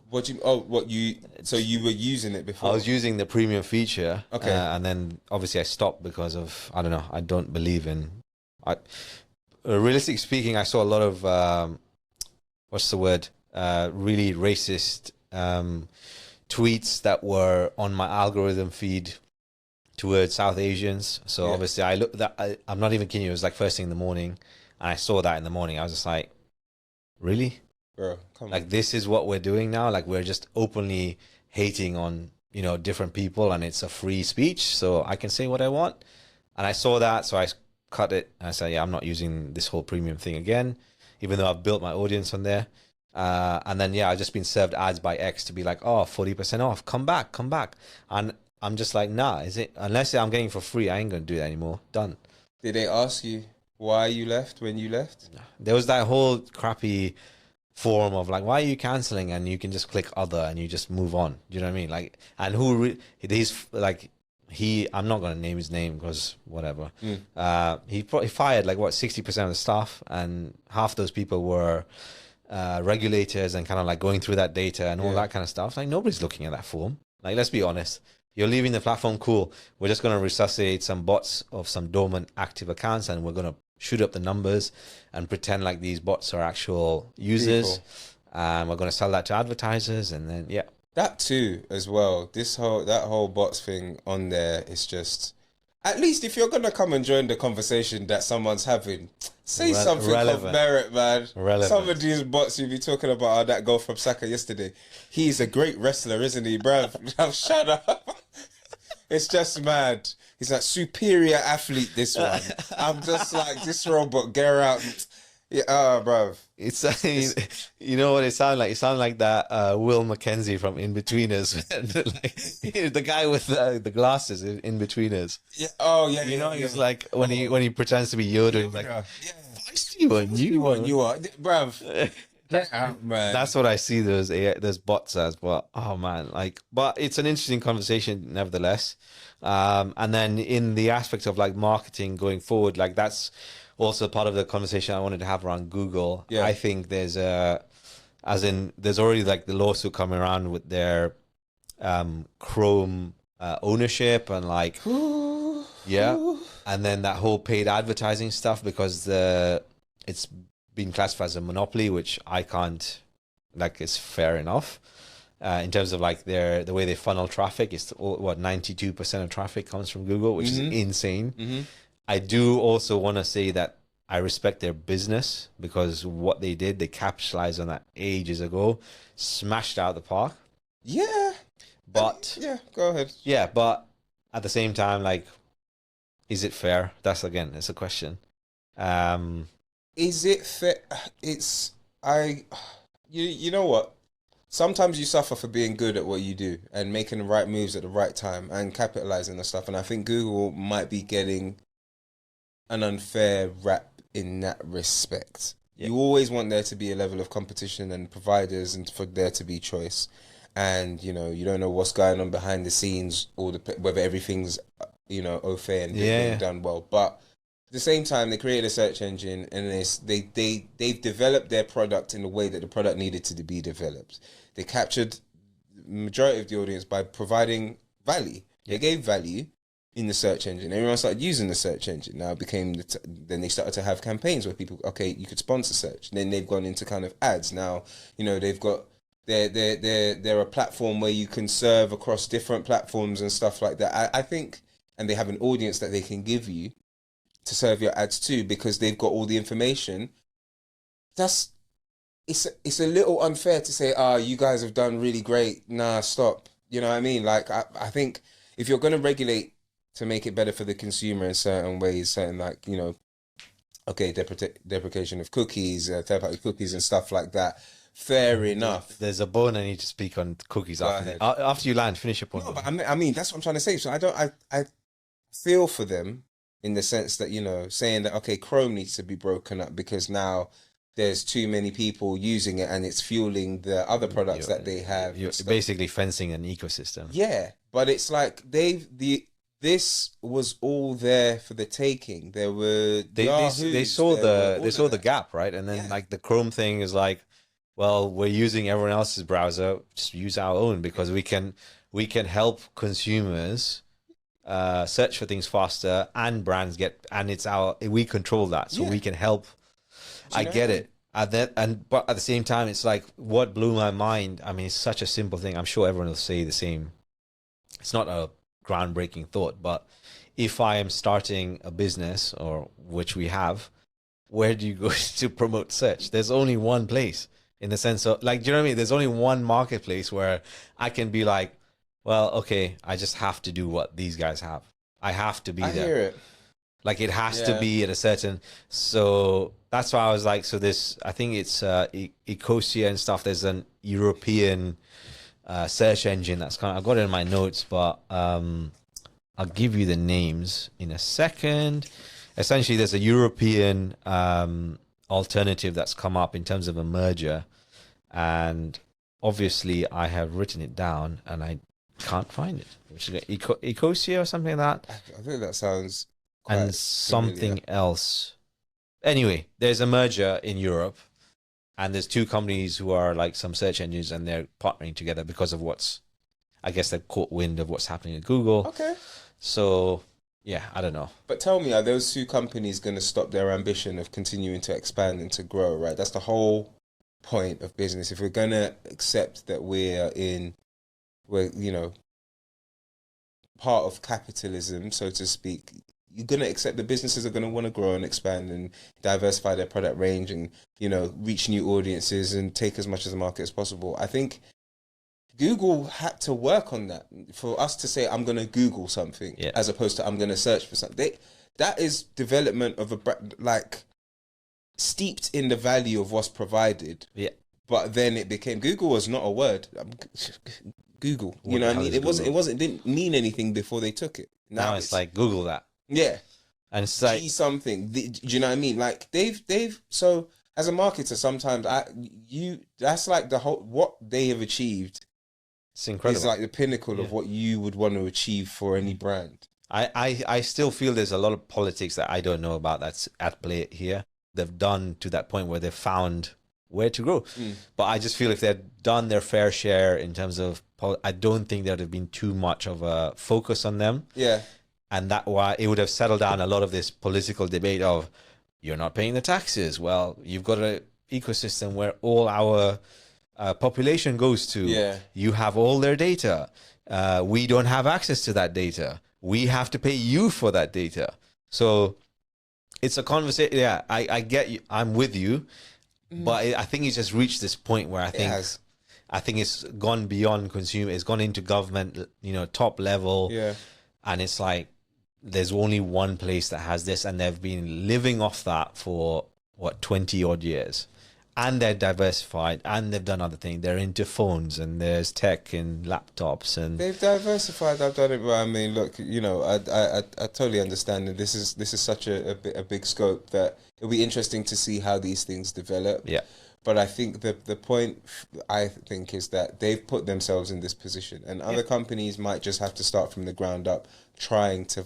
Speaker 1: So you were using it before?
Speaker 2: I was using the premium feature.
Speaker 1: Okay.
Speaker 2: And then obviously I stopped because of, I don't know, I don't believe in, realistically speaking, I saw a lot of, really racist tweets that were on my algorithm feed towards South Asians. So obviously I'm not even kidding you, it was like first thing in the morning, and I saw that in the morning. I was just like, really?
Speaker 1: Bro, come on.
Speaker 2: Like, this is what we're doing now? Like, we're just openly hating on, different people, and it's a free speech, so I can say what I want. And I saw that, so I cut it, and I said, yeah, I'm not using this whole premium thing again, even though I've built my audience on there. And then, I've just been served ads by X to be like, oh, 40% off, come back. And I'm just like, nah, is it? Unless I'm getting it for free, I ain't going to do that anymore. Done.
Speaker 1: Did they ask you why you left when you left?
Speaker 2: There was that whole crappy forum of like, why are you canceling? And you can just click other and you just move on. Do you know what I mean? Like, and I'm not going to name his name because whatever. He fired like 60% of the staff, and half those people were regulators and kind of like going through that data and all that kind of stuff. Like, nobody's looking at that form. Like, let's be honest. You're leaving the platform, cool. We're just going to resuscitate some bots of some dormant active accounts, and we're going to shoot up the numbers and pretend like these bots are actual users. And we're going to sell that to advertisers, and then,
Speaker 1: That too, as well. That whole bots thing on there is just, at least if you're going to come and join the conversation that someone's having, say something of merit, man. Some of these bots you be talking about, that goal from Saka yesterday. He's a great wrestler, isn't he, bruv? Shut up. It's just mad. He's like, superior athlete, this one. I'm just like, this robot, get her out. Yeah, bruv.
Speaker 2: It's you know what it sounded like? It sounded like that Will Mackenzie from In-Betweeners. Like, the guy with the glasses in In-Betweeners.
Speaker 1: Yeah. Oh, yeah.
Speaker 2: You know, he's like, when he pretends to be Yoda, he's like, feisty one, you
Speaker 1: are. Bruv. Man.
Speaker 2: That's what I see those bots as. But oh man, but it's an interesting conversation nevertheless. And then in the aspect of like marketing going forward, like that's also part of the conversation I wanted to have around Google. I think there's already like the lawsuit coming around with their Chrome ownership and like and then that whole paid advertising stuff, because it's been classified as a monopoly, which I can't, like, it's fair enough. In terms of like the way they funnel traffic, it's 92% of traffic comes from Google, which is insane. I do also want to say that I respect their business, because what they did, they capitalized on that ages ago, smashed out the park.
Speaker 1: Yeah.
Speaker 2: But
Speaker 1: go ahead.
Speaker 2: Yeah, but at the same time, like, is it fair? It's a question.
Speaker 1: Is it fair? You know what? Sometimes you suffer for being good at what you do and making the right moves at the right time and capitalizing on stuff. And I think Google might be getting an unfair rap in that respect. You always want there to be a level of competition and providers, and for there to be choice. And, you don't know what's going on behind the scenes, or whether everything's, au fait and being done well. But at the same time, they created a search engine, and they've developed their product in the way that the product needed to be developed. They captured the majority of the audience by providing value. They gave value in the search engine. Everyone started using the search engine. Now it became then they started to have campaigns where people, you could sponsor search. And then they've gone into kind of ads. Now, they've got they're a platform where you can serve across different platforms and stuff like that. I think, and they have an audience that they can give you to serve your ads to, because they've got all the information. It's a little unfair to say, you guys have done really great. Nah, stop. You know what I mean? Like, I think if you're going to regulate to make it better for the consumer in certain ways, certain okay, deprecation of cookies, third-party cookies and stuff like that. Fair enough.
Speaker 2: There's a bone I need to speak on cookies
Speaker 1: Go
Speaker 2: after
Speaker 1: ahead.
Speaker 2: after you land. Finish your point.
Speaker 1: No, but I mean, that's what I'm trying to say. So I feel for them in the sense that, saying that, okay, Chrome needs to be broken up because now there's too many people using it and it's fueling the other products that they have.
Speaker 2: You're basically fencing an ecosystem.
Speaker 1: Yeah, but it's like this was all there for the taking. There were
Speaker 2: they saw the gap, right? And then like the Chrome thing is like, well, we're using everyone else's browser, just use our own because we can help consumers search for things faster and brands we control that, so we can help. I get it. But at the same time, it's like what blew my mind. I mean, it's such a simple thing. I'm sure everyone will say the same. It's not a groundbreaking thought, but if I am starting a business, or which we have, where do you go to promote search? There's only one place, in the sense of, like, do you know what I mean? There's only one marketplace where I can be like, well, okay, I just have to do what these guys have. I have to be there. I hear it. Like, it has to be at a certain. So that's why I was like, so this, I think it's Ecosia and stuff. There's an European search engine that's kind of, I've got it in my notes, but I'll give you the names in a second. Essentially, there's a European alternative that's come up in terms of a merger, and obviously I have written it down and I can't find it. Which is Ecosia or something like that.
Speaker 1: I think that sounds quite
Speaker 2: and something familiar. Else. Anyway, there's a merger in Europe, and there's two companies who are like some search engines, and they're partnering together because of I guess they've caught wind of what's happening at Google.
Speaker 1: Okay.
Speaker 2: So, yeah, I don't know.
Speaker 1: But tell me, are those two companies going to stop their ambition of continuing to expand and to grow, right? That's the whole point of business. If we're going to accept that we're part of capitalism, so to speak, you're going to accept the businesses are going to want to grow and expand and diversify their product range and, reach new audiences and take as much of the market as possible. I think Google had to work on that for us to say, I'm going to Google something as opposed to I'm going to search for something. That is development of a brand, like, steeped in the value of what's provided.
Speaker 2: Yeah.
Speaker 1: But then it became, Google was not a word. Google. You know what I mean? It didn't mean anything before they took it.
Speaker 2: Now it's like, Google that.
Speaker 1: Yeah.
Speaker 2: And it's like
Speaker 1: something. Do you know what I mean? Like they've so as a marketer, sometimes that's like the whole, what they have achieved.
Speaker 2: It's incredible.
Speaker 1: It's like the pinnacle of what you would want to achieve for any brand.
Speaker 2: I still feel there's a lot of politics that I don't know about that's at play here. They've done to that point where they've found where to grow. But I just feel if they'd done their fair share in terms of, I don't think there'd have been too much of a focus on them.
Speaker 1: Yeah.
Speaker 2: And that why it would have settled down a lot of this political debate of, you're not paying the taxes. Well, you've got an ecosystem where all our population goes to.
Speaker 1: Yeah.
Speaker 2: You have all their data. We don't have access to that data. We have to pay you for that data. So it's a conversation. Yeah, I get you. I'm with you. But I think it's just reached this point where I think it's gone beyond consumer. It's gone into government, top level.
Speaker 1: Yeah.
Speaker 2: And it's like, there's only one place that has this, and they've been living off that for 20 odd years. And they're diversified, and they've done other things. They're into phones, and there's tech and laptops, and
Speaker 1: they've diversified. I've done it, but I mean, look, I totally understand that this is such a big scope that it'll be interesting to see how these things develop.
Speaker 2: Yeah.
Speaker 1: But I think the point I think is that they've put themselves in this position, and other companies might just have to start from the ground up, trying to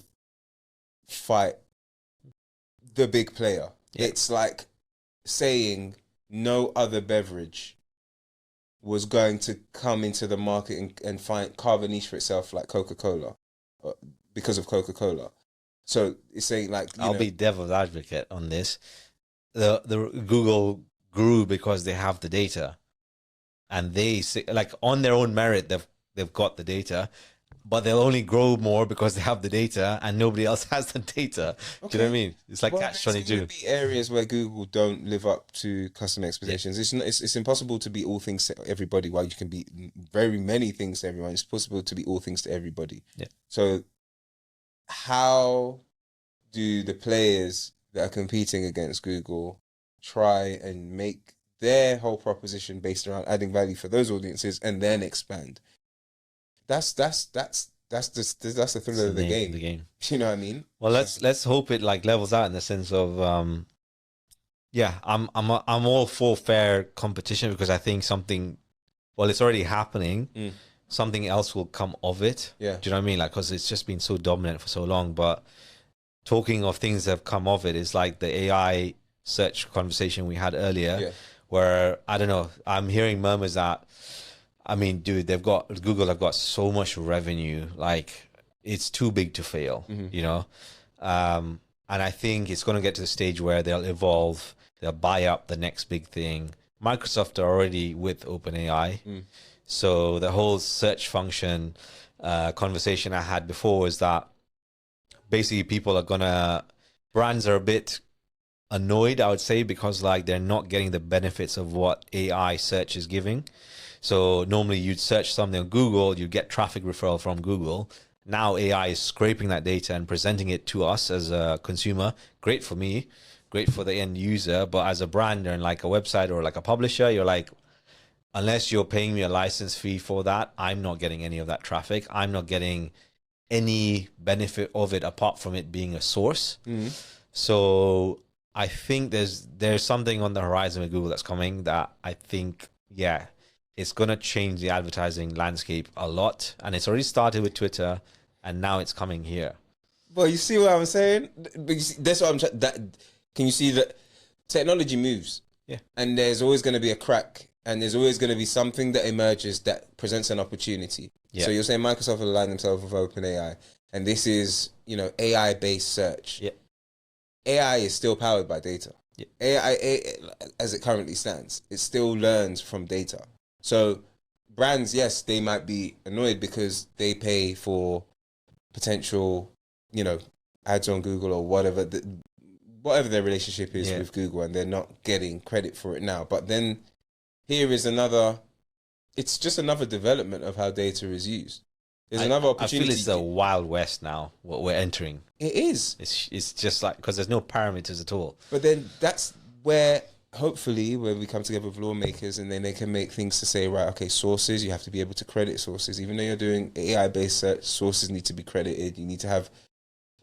Speaker 1: fight the big player. Yeah. It's like saying no other beverage was going to come into the market and carve a niche for itself like Coca-Cola, because of Coca-Cola. So it's saying, like,
Speaker 2: I'll be devil's advocate on this. The Google grew because they have the data, and they like on their own merit they've got the data, but they'll only grow more because they have the data and nobody else has the data. Okay. Do you know what I mean? It's like catch-22.
Speaker 1: There's be areas where Google don't live up to customer expectations. Yeah. It's impossible to be all things to everybody. While you can be very many things to everyone, it's possible to be all things to everybody.
Speaker 2: Yeah.
Speaker 1: So how do the players that are competing against Google try and make their whole proposition based around adding value for those audiences and then expand. That's the thrill of the game. You know what I mean?
Speaker 2: Well, let's hope it like levels out in the sense of I'm all for fair competition, because I think something, well, it's already happening. Something else will come of it.
Speaker 1: Yeah.
Speaker 2: Do you know what I mean? Like, because it's just been so dominant for so long. But talking of things that have come of it is like the AI search conversation we had earlier, where, I don't know, I'm hearing murmurs that, I mean, dude, Google have got so much revenue, like it's too big to fail, you know? And I think it's going to get to the stage where they'll evolve, they'll buy up the next big thing. Microsoft are already with OpenAI. So the whole search function conversation I had before was that basically brands are a bit annoyed, I would say, because like they're not getting the benefits of what AI search is giving. So normally you'd search something on Google, you get traffic referral from Google. Now AI is scraping that data and presenting it to us as a consumer. Great for me, great for the end user. But as a brand and like a website or like a publisher, you're like, unless you're paying me a license fee for that, I'm not getting any of that traffic. I'm not getting any benefit of it apart from it being a source. So I think there's something on the horizon with Google that's coming that I think, it's going to change the advertising landscape a lot. And it's already started with Twitter, and now it's coming here.
Speaker 1: Well, you see what I'm saying? That's what I'm trying. Can you see that technology moves?
Speaker 2: Yeah.
Speaker 1: And there's always going to be a crack, and there's always going to be something that emerges that presents an opportunity. Yeah. So you're saying Microsoft will align themselves with OpenAI, and this is, AI-based search.
Speaker 2: Yeah.
Speaker 1: AI is still powered by data.
Speaker 2: Yeah.
Speaker 1: AI, as it currently stands, it still learns from data. So brands, yes, they might be annoyed because they pay for potential, ads on Google or whatever their relationship is with Google, and they're not getting credit for it now. But then here is it's just another development of how data is used. There's another opportunity.
Speaker 2: I feel it's the Wild West now, what we're entering.
Speaker 1: It is.
Speaker 2: It's just like, because there's no parameters at all.
Speaker 1: But then that's where, hopefully, where we come together with lawmakers, and then they can make things to say, right, okay, sources, you have to be able to credit sources. Even though you're doing AI-based search, sources need to be credited. You need to have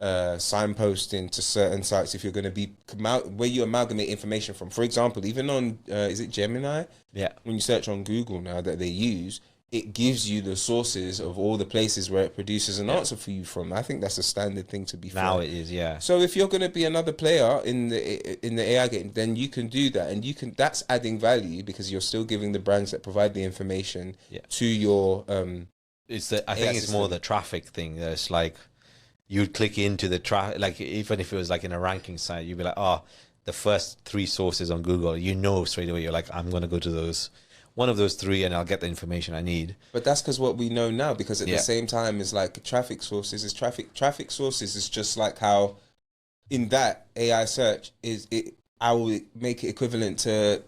Speaker 1: signposting to certain sites if you're going to be where you amalgamate information from. For example, even on, is it Gemini?
Speaker 2: Yeah.
Speaker 1: When you search on Google now that they use, it gives you the sources of all the places where it produces an answer for you from. I think that's a standard thing to be fair.
Speaker 2: Now it is, yeah.
Speaker 1: So if you're going to be another player in the AI game, then you can do that, and that's adding value because you're still giving the brands that provide the information to your
Speaker 2: I think it's more the traffic thing. It's like you'd click into the traffic, like even if it was like in a ranking site, you'd be like, oh, the first 3 sources on Google, straight away, you're like, I'm going to go to one of those 3 and I'll get the information I need.
Speaker 1: But that's because what we know now, because at the same time is like traffic sources is just like how in that AI search I will make it equivalent to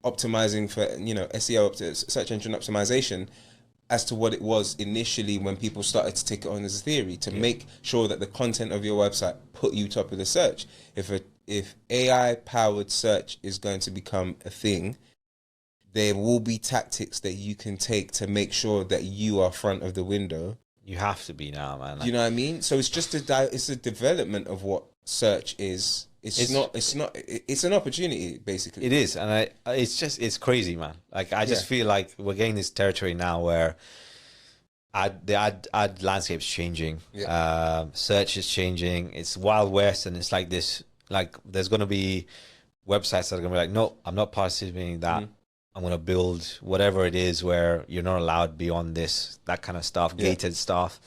Speaker 1: optimizing for, SEO, search engine optimization, as to what it was initially when people started to take it on as a theory to make sure that the content of your website put you top of the search. If AI powered search is going to become a thing, there will be tactics that you can take to make sure that you are front of the window.
Speaker 2: You have to be now, man.
Speaker 1: You know what I mean? So it's just it's a development of what search is. It's an opportunity, basically.
Speaker 2: It is, and it's crazy, man. Like I just feel like we're getting this territory now where the ad landscape's changing. Search is changing. It's Wild West, and it's like this. Like there's going to be websites that are going to be like, no, I'm not participating in that. I'm going to build whatever it is where you're not allowed beyond this, that kind of stuff, gated stuff.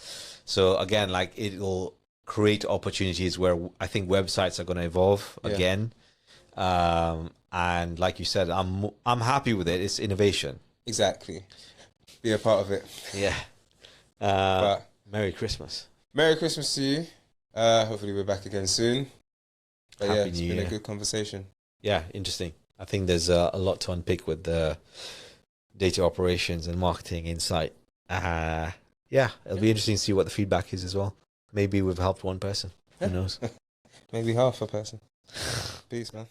Speaker 2: So again, like it will create opportunities where I think websites are going to evolve again. And like you said, I'm happy with it. It's innovation.
Speaker 1: Exactly. Be a part of it.
Speaker 2: Yeah. But Merry Christmas.
Speaker 1: Merry Christmas to you. Hopefully we're back again soon. But
Speaker 2: Happy
Speaker 1: it's
Speaker 2: New
Speaker 1: been
Speaker 2: Year.
Speaker 1: a good conversation.
Speaker 2: Yeah, interesting. I think there's a lot to unpick with the data operations and marketing insight. It'll be interesting to see what the feedback is as well. Maybe we've helped one person. Who knows?
Speaker 1: Maybe half a person. Peace, man.